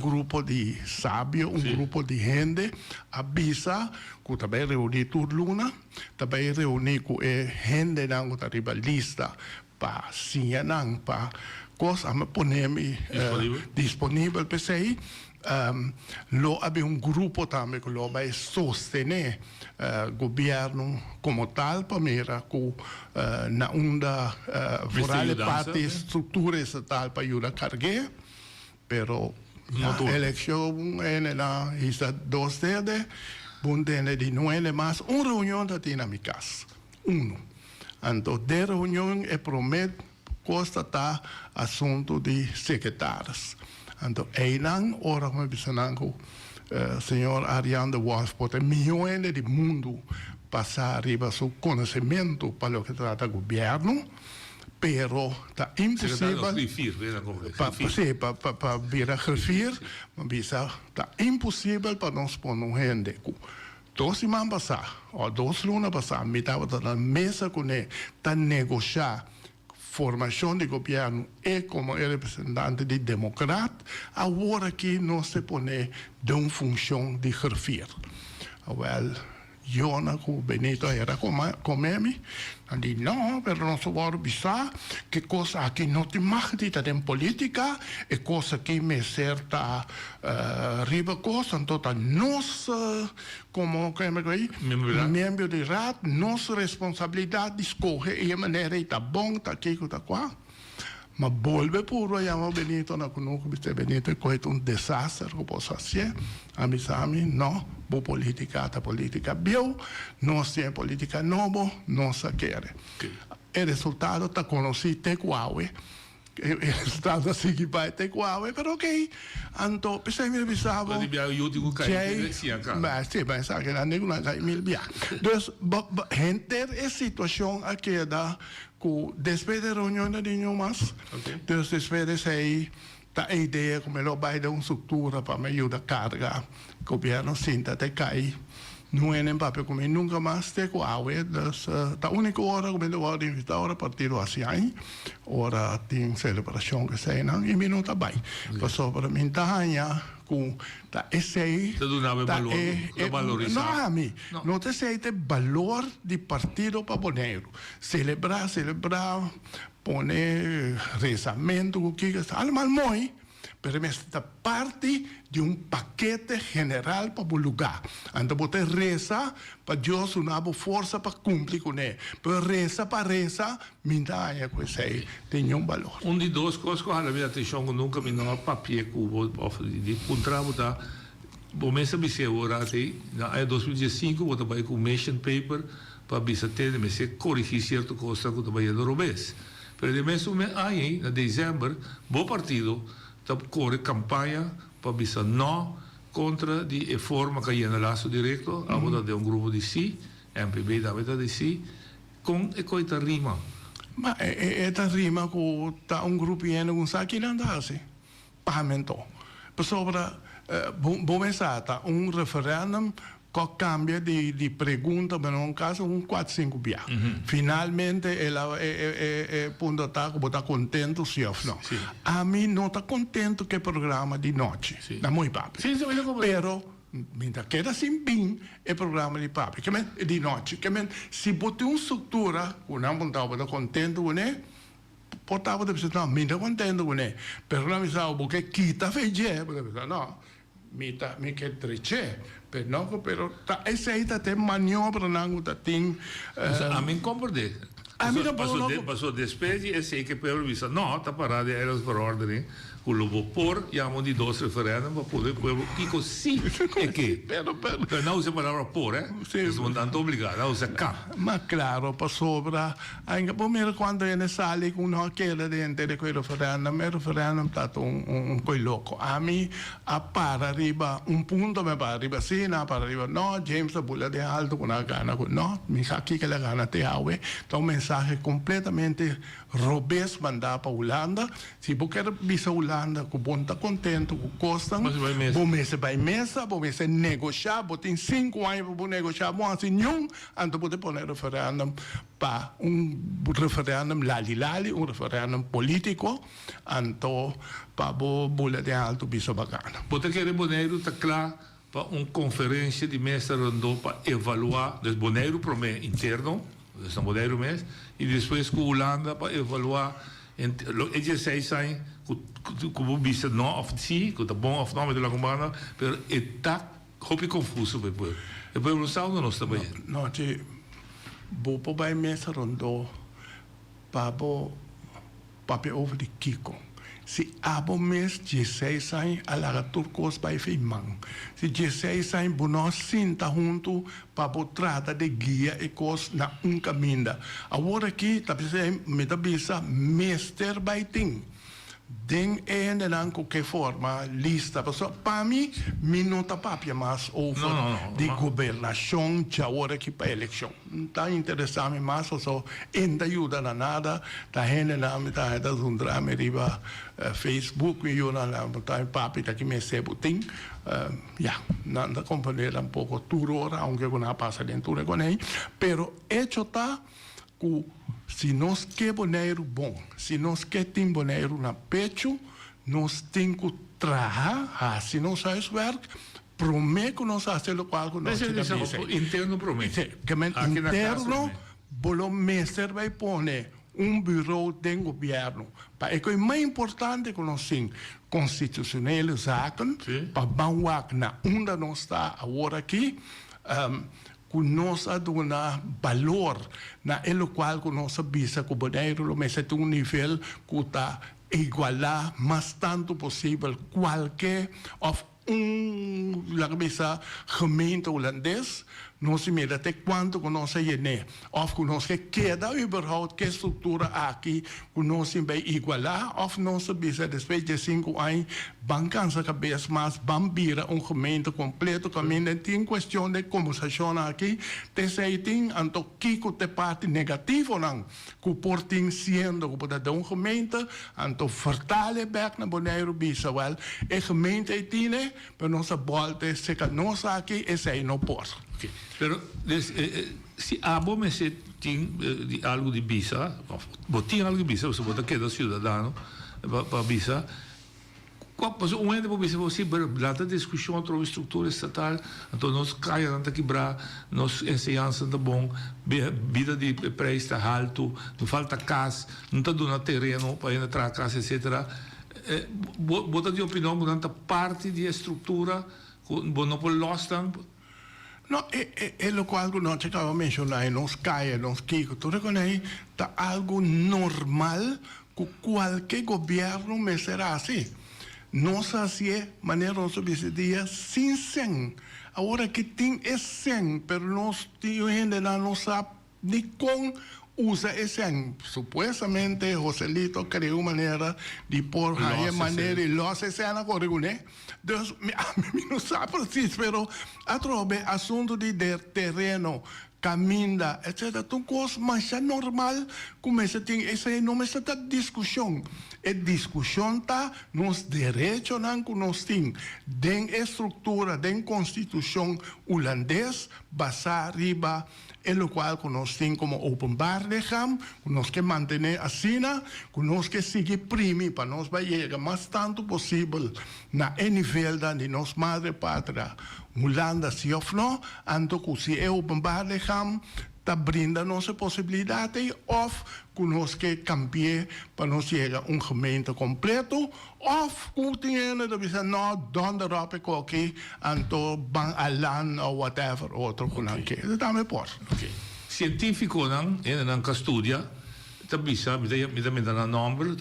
grupo de sábios, grupo de gente, avisa que também reunir tudo Luna, também reunir com gente que está rivalista para sinhanar, para coisa a poner disponível para você. Lo había grupo también que lo va a sostener gobierno como tal para mirar que na onda vorale parte estructura estatal para ayudar a cargar, pero la elección en la isla 2 de bunde de 9 más una reunión de mi casa, uno. Entonces de reunión promet costa asunto de secretarios. Entonces, Einan, ahora me dicen señor Ariane de Wolf, porque millones de mundo pasa arriba su conocimiento para lo que trata el gobierno, pero está imposible. Para vir a refir, está imposible para nos poner gente. 2 semanas pasadas, o 2 lunas pasadas, me estaba en la mesa con él, para negociar formação de governo e como representante de democrata, agora que não se põe de uma função de refir. Jona, que o Benito era comigo, e disse, não, mas não se pode pensar que coisa aqui não tem magdita em política, e coisa que me certa riba coisa, então nós, como membro de RAT, nossa responsabilidade de escolher e a maneira está bom, está aqui, está lá. Mas volve por aí, o Benito, não conheço, Benito é desastre que posso fazer. Ami, não, boa política, a política viu, nós temos política nova, nós queremos. O resultado está conhecido, Tecuaue. O resultado assim que vai Tecuaue, mas ok. Então, pensei me avisava. Mas sabe que não é nada mil bia. Então, gente, a situação aqui da que después de reunião de nenhum mais, então después de aí a ideia como ele vai dar uma estrutura para me ajudar a carga, o governo sinta até cair não é nem papel como nunca mais tem com a água. Da única hora como eu vou invitar hora partido assim, hora tem celebração que sai não e minuto bem. Passou para mim com da esse não te sei te valor de partido para Bonaire. Celebrar, poner rezamento, o que é algo muito. Pero esta parte de um paquete general para o lugar. Então, você reza para Deus uma força para cumprir com ele. Pero reza para reza, minha coisa aí tem valor. De duas coisas que eu me atenção que nunca me não papel de contrato tá. Bom, mas se você ora aí, em 2015 eu trabalhei com mission paper para bisa ter, mas se corrigir certo coisa que eu trabalhei no Robes. Pero de mesmo aí, em dezembro, bom partido corre campanha para bisa não contra de forma que ia no laço direto, a votar de grupo de si, MPB da votar de si, com e coita rima. Mas esta rima com tá grupo e não sabe que anda assim, pagamento. Por sobre bom pensar, tá referendum que cambia de pergunta, mas num caso 4-5 dias. Finalmente ela ponto está contento sim ou não. A mim não está contento que programa de noite, na muito papo. Pero mientras queda sin fin el programa de papi, que de noche, que si bote una estructura, una montaba contento con él. Portava de pessoa, não, me está contento com ele. Pero não me sabe porque quita feijão, não, me quer treche, pero não, pero esse aí tá tem maniobra não tá tem. A mim compreende. A mim não passou despede esse aí que pelo visto não tá parado elas por ordem. O lobo por llamo de dos referendum para poder pueblo Kiko sim é que pero não usa a palavra por es un tanto obligado a usar cá mas claro para sobra ainda primeiro quando ele sai com uma queda dentro de quel referendum tá coi louco a mim a para arriba punto me para arriba sim para arriba no James a bula de alto com a gana no me aqui que la gana te hawe então mensagem completamente robês mandar para Holanda se porque visa Holanda que bom tá contento com costa bom mês vai mesa bom mês negociar bom tem 5 anos para negociar bom assim nenhum então pode pôr referendum para referendum lali referendum político então para bola de alto bicho bacana pode querer Bonaire tá claro para conferência de mesa redonda para evaluar des Bonaire promê interno São Bonaire mesmo e depois com Holanda para evaluar eles sabem como bisa não of si que tá bom of não mas lá como mas está hopi confuso depois não sabe não está bem não te vou para a mesa rondo para papel over de Kiko se abo mês 16 anos a larga turcos vai feimang se 16 anos bono sinta junto para trata de guia e cos na caminho agora aqui tá pensando me tá bisa mester by thing den ene nan que forma lista para mim minuta papia mas over de governação já hora que para eleição tá interessante mas só ainda ajuda na nada tá rende na metade da zundra riba Facebook e eu na tá papi tá que me sebutin nada compreender um pouco turora aunque com a passa dentro com ele pero hecho tá se nós quer Bonaire bom, se nós quer ter Bonaire na pecho, nós temos que trabalhar, se nós sabemos ver, promete que nós fazemos o que nós temos. Interno promete. Que interno, o mestre vai pôr bureau de governo. É que é mais importante que nós temos constitucionais zaken, para banwak na onde nós está agora aqui, nós dona valor na el qual nós visa que o Bonaire lo mete a nível que está igualar mais tanto possível qualquer gemeente holandês nós mira até quanto que nós é of que nós queda überhaupt que estrutura aqui que nós vai igualar of nós visa depois de 5 anos bancança cabeça mas bambira gemeente completo caminho tem questão de como funciona aqui te sei tem anto kiko te parte negativo não que por tem sendo que pode dar gemeente anto vertale back na Bonaire bisa wel gemeente tem para nossa volta se que nós aqui é sei não pode Okay. Pero se abo me se tem algo de visa, tinha algo de visa, você bota que é cidadão para visa. Quando um ente para visa, você lá a discussão sobre a estrutura estatal, então nós caímos na quebrar, nós ensinamos tá bom, vida de preço está alto, não falta casa, não está dando terreno para entrar a casa, etc. Bota de opinião durante parte da estrutura, não por lostan. No, es lo cual no te acabo de mencionar, nos cae, nos quico. Tú reconoces que es algo normal que cualquier gobierno me será así. Nos hacía manera de día sin sen. Ahora que tiene es sen, pero nos gente no sabe ni con usa ese. Supuestamente Joselito creó manera de por ahí manera y lo hace ese ana corregune. Entonces, a mí no sabe preciso, pero a través asunto de terreno, caminda, etc. Então, coisa mais normal, começa a ter essa não é essa discussão. A discussão está nos direitos que nós temos, den estrutura, den constituição holandesa, basada riba, en lo cual nós temos como openbaar lichaam, nós que manter assim, nós que seguir primi, para nós vai chegar mais tanto possível na nível de nossa madre pátria. Holanda, sim ou não, então, se é openbaar lichaam, está brinda-nos a possibilidade, ou nós que cambiar para nós chegar a gemeente completo, ou que tem de dizer, não, donde rope qualquer, então, ban alan ou whatever, outro que isso também pode. Científico, não, que estudia, tambisa, me dá nome,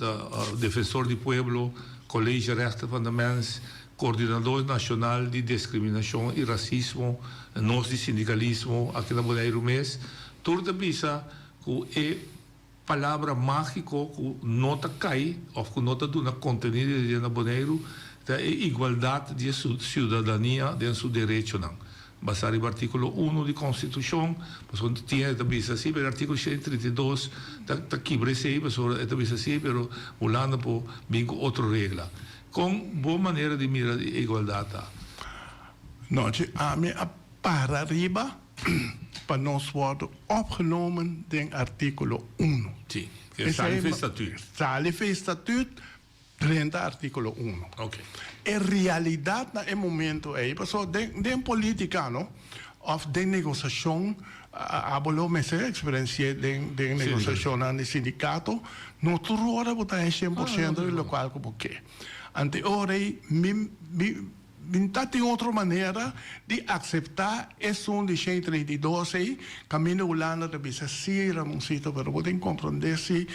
defensor do povo, Colégio de Rechten van de Mens, coordenador nacional de discriminação e racismo, nós de sindicalismo aqui na Bonaire mês, tudo bisa que é palavra mágica que nota cai ou que nota do na contenido de na Bonaire é igualdade de cidadania de seu direito não. Basado no artigo 1 da Constituição, porque tinha também assim, o artigo 132 está quebrado aí, mas é também assim, mas Holanda por bem com outra regra. Com boa maneira de mirar a igualdade. Não, a minha para arriba, para nós worden opgenomen in artikel 1. Sim, que é o estatuto. Salife estatuto, 30 artikel 1. Ok. En realidade, no momento aí, pessoal, de política, não? Of de negociação, abolo me se experiência de negociação no sindicato, não tudo hora botar em 100% do qual que porque. Ante ora tem outra maneira de aceitar esse de 132 aí, caminho Holanda de bisa sim, Ramoncito, pero podem compreender se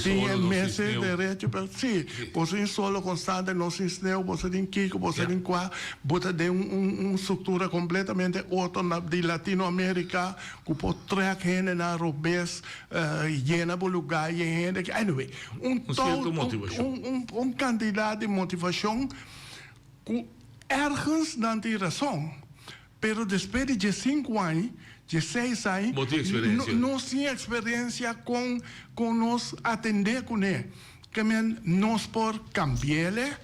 tem meses de direito, pero sim, você solo constante, não se sneu, você tem Kiko, você tem qua, você tem estrutura completamente outra de Latinoamérica, que pode trazer gente na Robes, llena o lugar, gente, anyway, quantidade de motivação que ergens dan die razão. Pero depois de 5 anos, de 6 anos, não tinha experiência com nos atender com ele. Que nós por cambiar,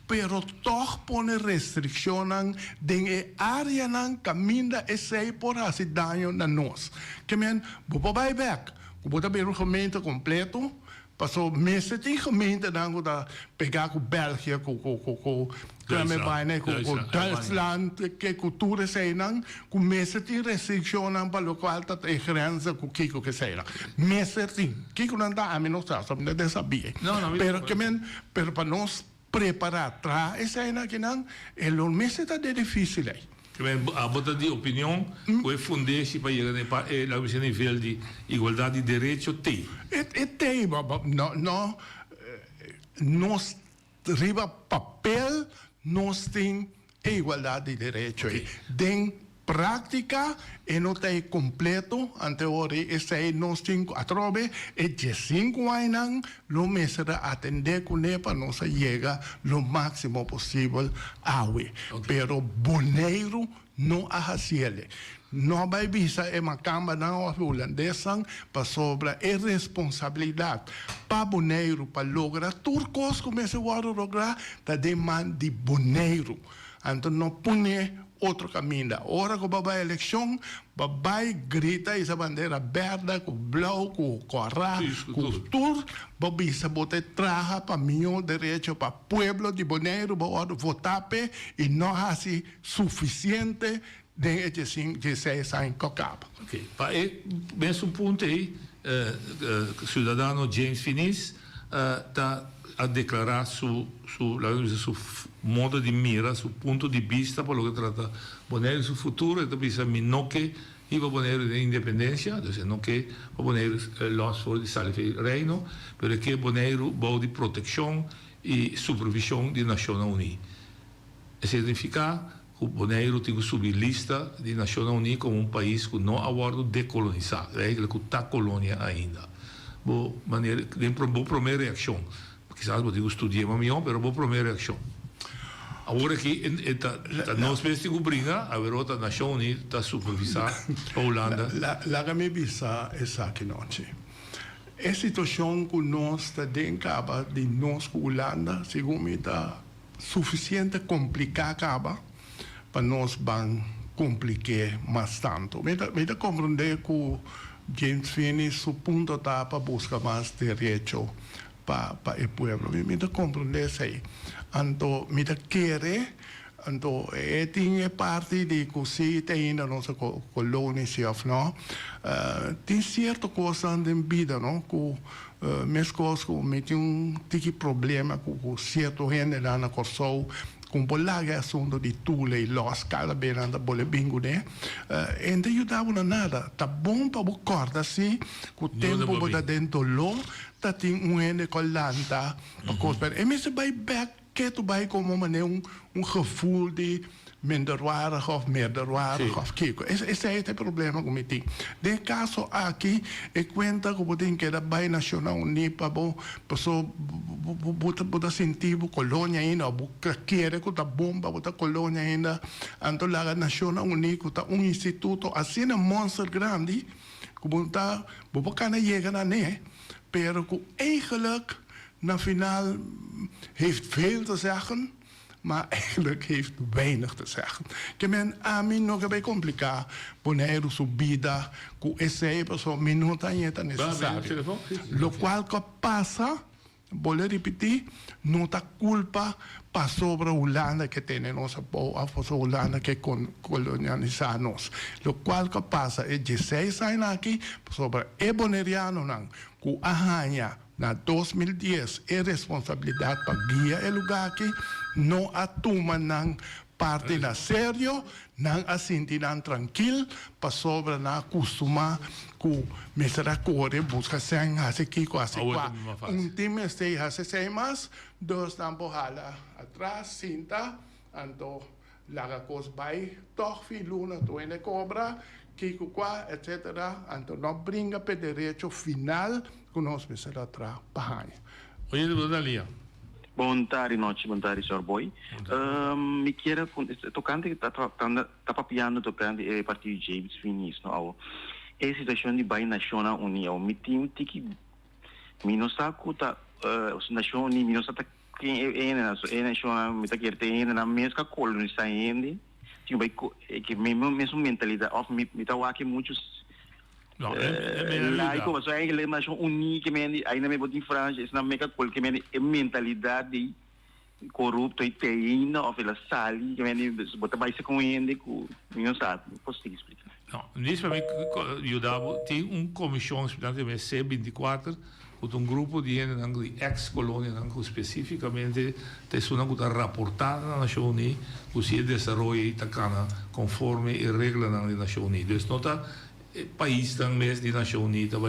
pero toch pone restrições de área nan caminho esse por fazer dano na nós. Que vou vai back, vou dar gemeente completo. Passou meses de gemeente dan da pegar com België, com Duitsland, que cultura zijn dan, com meses de restrições para o qual está a grenza com Kiko que seja. Meses de Kiko não dá a mim não sabe, não sabia. Pero para nós preparar para esse aí que não, o mês está difícil aí. A bota de opinião foi fundar-se para chegar a nível de igualdade de direito tem. Tem, nós riba papel nós tem igualdade de direito. Den prática e não tem completo ante hora esse aí nós tem atrove e de 5 anos lo mesera atender com ele para nós chegar lo máximo possível awe. Pero Bonaire não a fazer. Não vai visa é uma câmara não holandesa para sobre a responsabilidade para Bonaire para lograr turcos começa a lograr da demanda de Bonaire. Então não põe outro caminho. Ora que vai eleição, vai grita essa bandeira verde, com blau, com corá, com tudo, vai botar traja para mim direito para pueblo de Bonaire, para votar e não há suficiente de 16 anos que acaba. Ok, mesmo ponto aí, cidadão James Finis está a declarar su modo de mira, su punto de vista para lo que trata Bonaire su futuro, entonces no que iba a poner de independencia, entonces no que va a poner los for de salve reino, pero que Bonaire va de protección y supervisión de Naciones Unidas. Eso significa que Bonaire tiene que subir lista de Naciones Unidas como un país que no ha sido decolonizado, que está colonia ainda. Boa primeira reação. Quizás eu digo estudar melhor, mas boa primeira reação. Agora que nós mesmos briga, a ver outra nação unida está supervisar a Holanda. La que me visa essa aqui noite. A situação que nós está dentro de nós com Holanda, segundo me está suficiente complicada para nós van complicar mais tanto. Me está compreender que James Finney, su punto está para buscar más derecho para el pueblo. Me da comprender eso. Entonces, me da quiere, entonces, tiene parte de que sí tiene nuestra colonia, ¿no? Tiene ciertas cosas en vida, ¿no? Que mis cosas, me tiene un problema con cierta gente en la corso, com bolaga assunto de tule e los cada bem anda bole bingo né ainda ajudava nada tá bom para o corda assim com o tempo botar dentro lo tá tem ene com lanta para coisa e mesmo vai back que tu vai como maneira gevoel de minderwaardig of meerderwaardig of kiko. Esse é o problema que eu tenho. De caso aqui, eu conta que eu tenho que dar bem nacional unipa, pessoa bota sentido colônia ainda, quer que tá bomba bota colônia ainda, então lá nacional unico tá instituto assim na monster grande, que bota bacana chega na né, pero que eigenlijk na final heeft veel te zeggen. Maar eigenlijk heeft weinig te zeggen. Que men a mim não é bem complicado. Bonaire subida, com esse pessoa minuto ainda necessário. Lo qual que passa, vou repetir, não está culpa para sobre a Holanda que tem nossa boa, para a Holanda que colonializa nós. Lo qual que passa é 16 anos aqui sobre o boneriano não, com a arranha. Na 2010, é responsabilidade para guiar o lugar aqui, não atuma não parte na sério, não assentir não tranquilo, para sobre não acostumar com mestra corre, busca sem aqui com assim qua. Time está assim mais, dois não borrala atrás, cinta, então lá coisa vai, toch filuna, tu ainda cobra, Kiko qua, etc. Então não brinca para direito final que nós precisamos atrás para Oi, Dalia. Bom tarde, senhor Boy. Me quero tocante que está papiando tocante é partido James Finis, não? É a situação de bem nacional união. Me tem que minosaco tá nacional união, minosaco quem é nacional, me tá querendo ter na mesma colonização ainda. Que mesmo mentalidade of me tá aqui muitos lá como só é ele mas único que ainda me botar em França isso não me que que é mentalidade corrupta e tem of ela sali que me botar mais com ele com não sabe posso te explicar não nisso para mim ajudava tem comissão especial de C24 com grupo de ex-colônia especificamente tem uma coisa raportada na Nações Unidas que se desenvolve conforme a regra das Nações Unidas. Então, o país também de Nações Unidas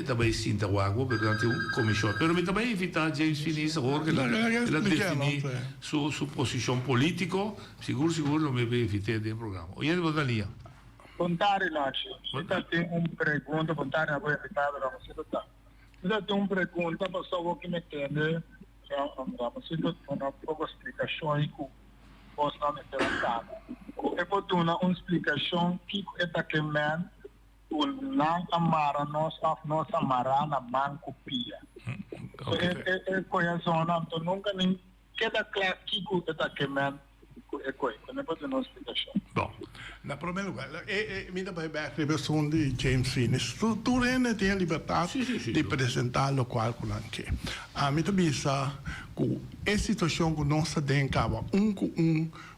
também sinta água, portanto, uma comissão. Mas também evitar James Finis agora que ela definir sua posição política, seguro não me vai evitar do programa. Oi, Dalia. Boa tarde, Nacho. Eu tenho uma pergunta, boa tarde, eu vou evitar da você. Eu tenho uma pergunta para só que me entende, você uma pouca explicação e que posso não me perguntar. Eu vou dar uma explicação que é que man o não amara nós amara na banco pia. É coisa então nunca nem queda claro que é que man quando pode ter uma explicação. Bom, na primeira lugar, me dá para a reversão de James Finis. Tu ainda tem a liberdade de apresentar o qual que não quer. A mim também sabe que a situação que nós temos acaba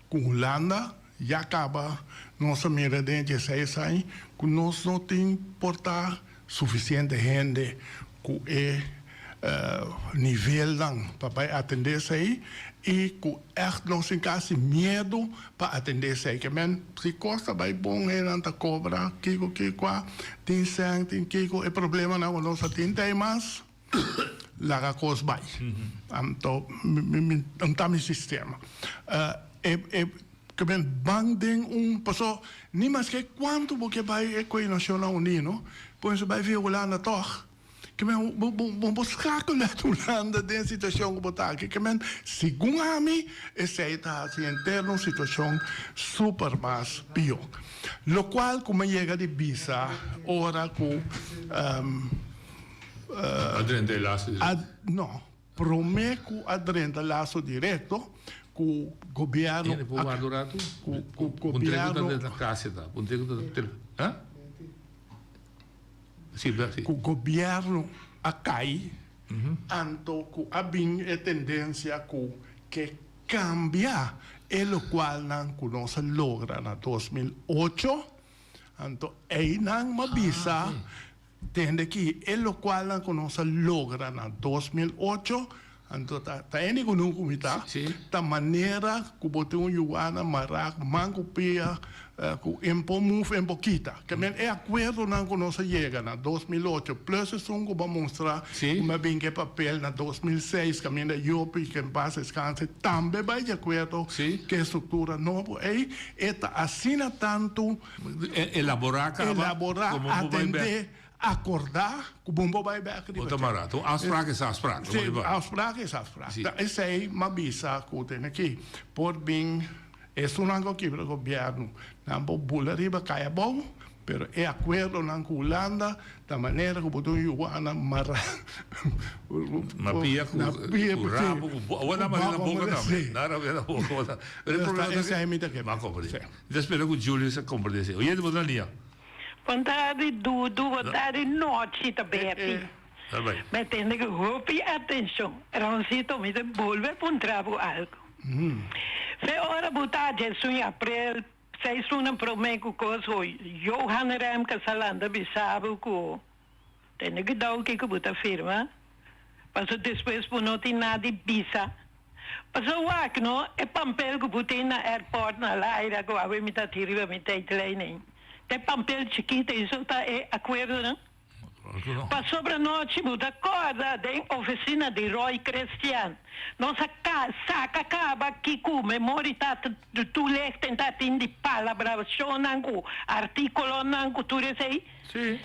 com Holanda, já acaba nossa mira de 16 anos, que nós não temos portar suficiente gente que é nível para atender isso aí e que echt não se caso medo para atender isso aí. Que se costa vai bom é não tá cobra que tem sangue tem que é problema não nós tem mais lá a coisa vai então tá meu sistema que ben bang ding passou nem mais que quanto porque vai com a Nacional Unido pois vai violar toch que men buscar na Holanda de situação que botar que men segundo a mim essa está assim interno situação super mais pior lo qual como chega de visa ora com Adrente laço não prometo adrente laço direto com o governo com o governo da casa da o governo acai anto que a tendência que cambia e lo qual não se logra na 2008 anto não mabisa tende que e lo qual não se logra na 2008 anto tá eni com um comita da maneira que botou Joana Marak manco pia com empo move em pouquita que men é acordo não que nós chega na 2008 plus é um que vai mostrar uma bem que papel na 2006 que men da Europe que passa escance também vai de acordo que a estrutura novo é eta assina tanto elaborar atender acordar que o bombo vai bem aqui. Então, afspraak is afspraak. Sim, afspraak is afspraak. Isso aí, uma bisa que tem aqui. Por bem, é só não que o governo não pode bular riba caia bom, pero é acordo não com Holanda da maneira que o botão Joana Mara. Mapia com rabo, ou na maneira boca também. Nada a ver na boca. Esse aí me dá que. Mas compreende. Espero que o Júlio se compreende. Oye, de boa linha. Boa tarde, Dudu. Boa tarde, noite, Betty. Mas tem que ouvir atenção. Rancito me devolve para um trabalho algo. Se ora botar em abril, se isso não promete que coisa, Johan Remke Salanda bisabo que tem que dar o que botar firma. Passo depois por não ter nada de visa. Passo o aqui, não? É papel que botei na airport, na laira, que eu me tá tirando, me tá training. Tem papel chiquito, isso está acordo, não? Passou para a noite, muda acorda, tem oficina de Roy Christian. Nossa saca acaba aqui com memória, tu lê, tentar ter palavra, nangu, artículo, nangu, tu sei? Sim.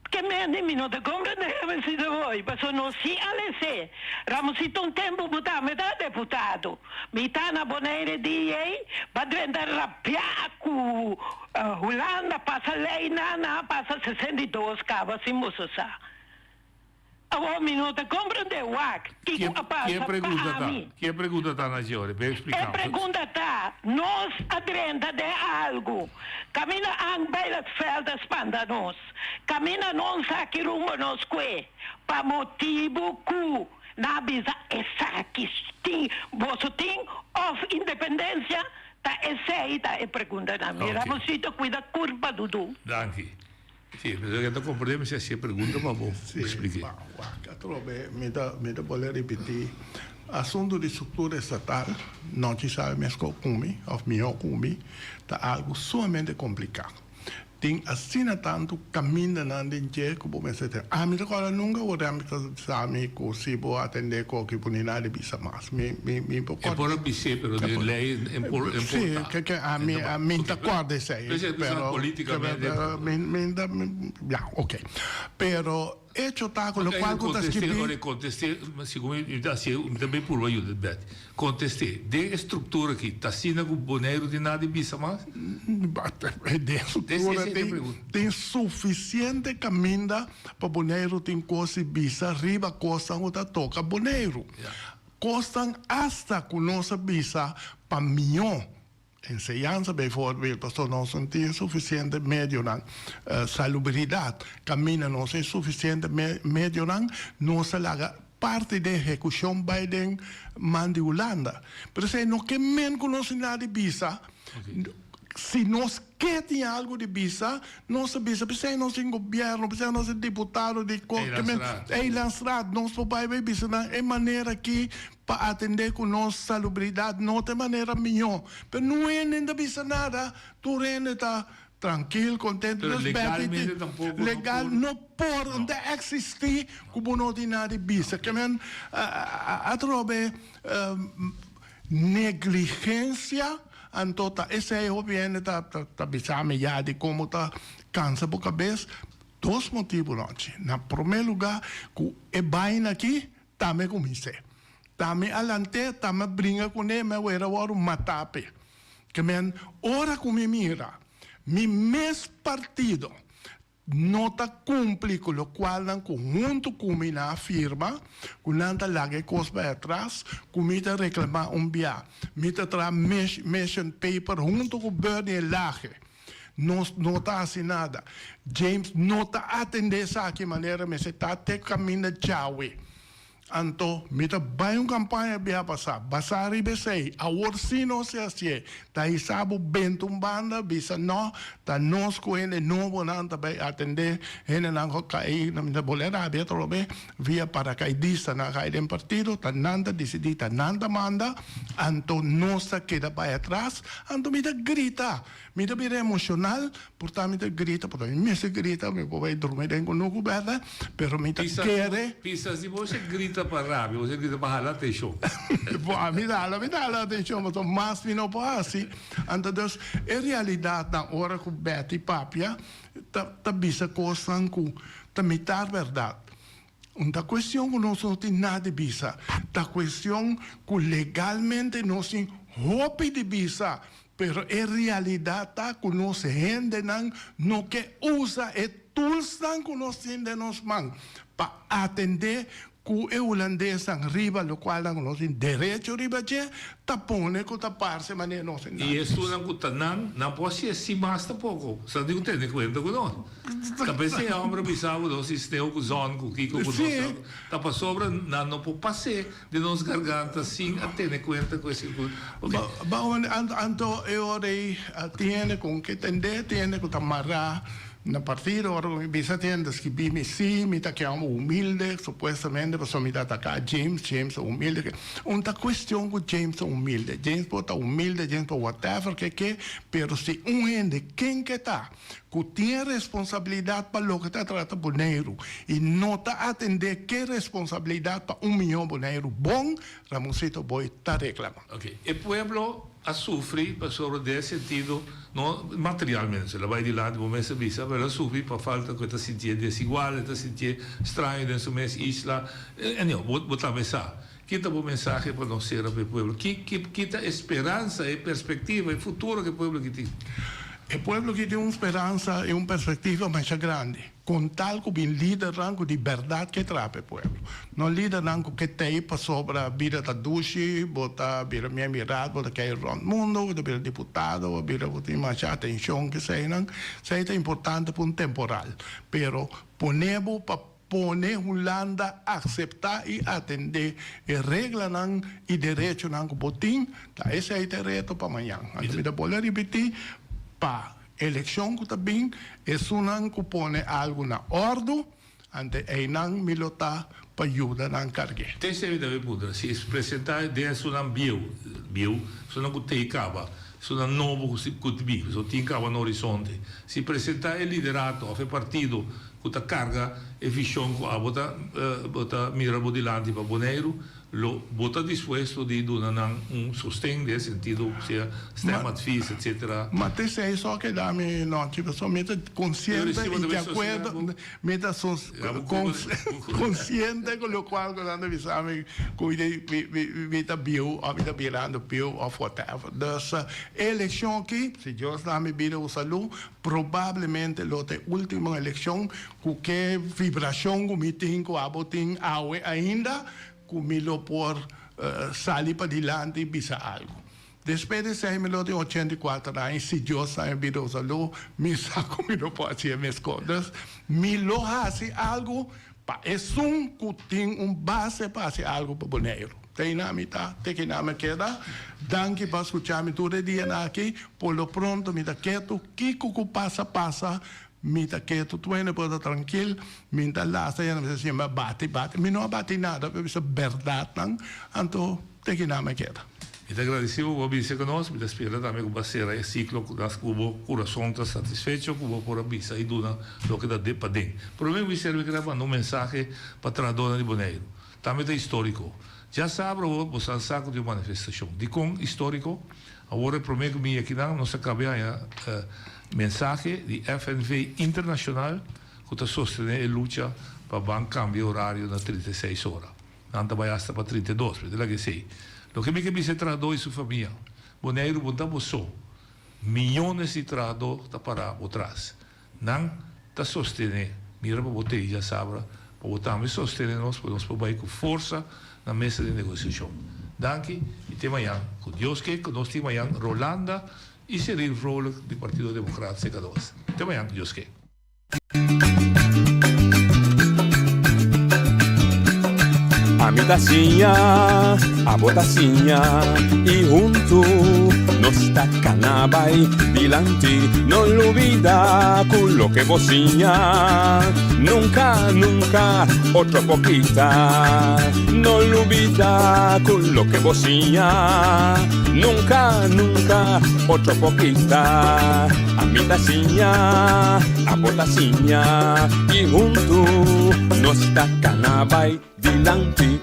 Que me não te compreende, se voi, passou no si alese. Ramosito um tempo botar metade deputado. Mitana boneire di ei, badrenda rapiaco. Holanda passa lei nana, passa 62 cava, assim moço sa. A minuto compreende wak. Que pergunta tá na senhora? Bem explicado. Que pergunta tá, nós adrenda de algo. Camina ang beilat veldas pandanos. Camina non sa que rumo nos que. Pa motivo cu. Na bisa essa que tem, você tem of independência, tá essa aí tá é pergunta na minha. Você cuida curva Dudu. Danke. Sì, perché dopo problema se si pergunta ma boh, explique. Me da voler repetir. Assunto de estrutura estatal, não se sabe mais como, ou melhor como, está algo sumamente complicado. Tem assim tanto caminho na dentro que vou dizer, me agora nunca vou dar sabe que se vou atender qualquer oportunidade de bisa mais. Me pode. É por bice, pero de lei importa. Sim, que a mim tá acorda isso aí. Pero politicamente. Ok. Pero hecho tá com o qual contestei, segundo eu também por o ajuda bet. Contestei de estrutura que tá sendo com boneiro de nada de bisa mais. De estrutura tem suficiente caminho para boneiro tem coisa bisa riba costam outra toca boneiro. Costam hasta com nossa bisa para milhão enseñanza, bijvoorbeeld, als er nog een suficiente medio dan salubridad, camina no se suficiente medio dan, no se la parte de ejecución bij den man de Holanda. Pero se no que men conoce nada de visa, si nos queda algo de visa, nossa visa, precisa nosso governo, precisa nosso deputado de Eilandsraad, nosso papai vai visa é maneira que para atender com nossa salubridade, não tem maneira melhor. Mas não é nem da visa nada, tu rende tá tranquilo, contente, legalmente tampouco legal não pode existir como não tem nada de visa. Que men a trobe negligência. Antota, esse é o bem da bisame já de como tá cansa por cabeça. Dois motivos noite. Na primeiro lugar, que é bem aqui, também comece. Também alante, também brinca com ele, mas era o matape. Que men ora com me mira, mi mes partido não está cumpre com o qual não conjunto com a firma, com nada lá que costa atrás, com me reclamar bia, me tra mission paper junto com o Bernie Lage. Não está assim nada. James não está atendendo essa aqui maneira, mas está até caminho de Jaui. Anto, mita vai campanha bia passar, basari besei, a orsino se assim, tá isabu bentum banda, bisa no, tá nos com ele novo não tá vai atender, ele não cai na minha bolera, bia trobe, via paracaidista na cai dem partido, tá nada decidir, tá nada manda, anto nossa queda vai atrás, anto mita grita, mita bira emocional, portanto mita grita, portanto me se grita, me vai dormir com no coberta, pero mita quere, pisa se você grita para rápido, você grita para jalar atenção. Bom, me dá a atenção, mas mais não pode assim. Então, em realidade, na hora que o Betty Papia, tá bisa coisa que tá mitar verdade. Uma questão que não tem nada de bisa, tá questão que legalmente não tem roupa de bisa, pero em realidade tá que não se rende não que usa e tools que nós temos de nos mãos para atender que é holandês arriba, lo qual não tem direito arriba de tapone que taparse maneira não tem. E isso não pode ser assim mais pouco. Só digo ter em conta com nós. Também se a homem bisava do sistema com zona com que com nós, tá para sobra não pode passar de nos garganta assim a ter em conta com esse. Bom, então eu orei tiene com que entender, tiene com tamará. Na partida, ahora bisa tiendas que vi sí, me está quedando humilde, supuestamente, pues me está acá James humilde. Una cuestión con James humilde, James está humilde, James whatever que, pero si un gente, ¿quién que está? Que tiene responsabilidad para lo que está tratando boneiro y no está atender qué responsabilidad para 1 milhão boneiro, bom, Ramosito Boy está reclamando. Okay. El pueblo sofre sobre esse sentido, não materialmente, se ela vai de lado, vou mesmo visa, mas ela sofre por falta que está sentindo desigual, está sentindo estranho dentro da isla, e não, vou botar mensagem. Que tá bom mensagem para nós ser para o povo? Que tá esperança e perspectiva e futuro que o povo que tem? O povo que tem uma esperança e uma perspectiva mais grande, com tal que um líder de verdade que traz o povo. Não líder que tem para sobre a vida da Dushi, bota a vida minha mirada, bota que é o mundo, bota a deputado, bota que tem mais atenção que sei, é importante para um temporal. Pero ponemos para poner Holanda aceitar e atender e regra e direito que botim, esse é o reto para amanhã. Então, eu vou repetir, para eleição que também é um que põe algo na ordem, ante aí não milota para ajudar na carga. Tem sempre puder se apresentar dentro de bio, se não tem cava, se não novo que bio, se tem cava no horizonte, se apresentar é liderado, a partido que carga e visão que a bota mira bodilante para boneiro, lo bota disposto de dar sostén nesse sentido, seja sistema de FIS, etc. Mas isso é só que dá me noite, pessoal, me consciente e de acordo, me consciente com o qual quando avisamos que está bio, a vida virando bio of whatever. Dessa eleição aqui, se Deus dá me vida o saúde, provavelmente a última eleição, que vibração que me tem com a botim ainda, que me lo por sair para adiante e bisa algo. Después de 6.084 anos, se Deus está em vida, me saco, me não pode ser minhas coisas, me lo hace algo, é que tem base para fazer algo para o Bonaire. Tem na mitad, tem que na me queda. Danke para escuchar-me todo dia aqui. Por lo pronto, me dá quieto, que passa, me dá quieto, tu não pode tranquilo, me dá lá, me diz, bate, me não bate nada, porque isso é verdade, então tem que na me queda. Te agradecemos por vir conosco, me espero também que você será ciclo das cubo coração está satisfeito, cubo por avisa e duna lo que dá de para dentro. Por mim, eu serve gravando mensagem para a dona de Bonaire. Também é histórico. Já sabe, você sabe de uma manifestação. De com histórico, agora para mim que aqui não se acaba a mensagem de FNV Internacional que está sustentando a luta para o cambio horário na 36 horas. Não vai hasta para 32, mas é que sei. Lo que me se traduz sua família. Bonaire botamos só. Milhões de trados está para atrás. Não está sustentando. Mira para botar, já sabe, para botar me sostener nós, para nós poder com força na mesa de negociação. Danke, e até amanhã. Com Deus que, com nós amanhã, Rolanda e Cyril Rolle do Partido Democrático C2. Até amanhã, com Deus que. A mi tacinha, a botacinha e junto nos tacanabay dilante, no olvida con lo que bocinha. Nunca, nunca, otro poquita, no olvida con lo que bocinha. Nunca, nunca, otro poquita. A mi tacinha, a botacinha y junto nos tacanabay dilante.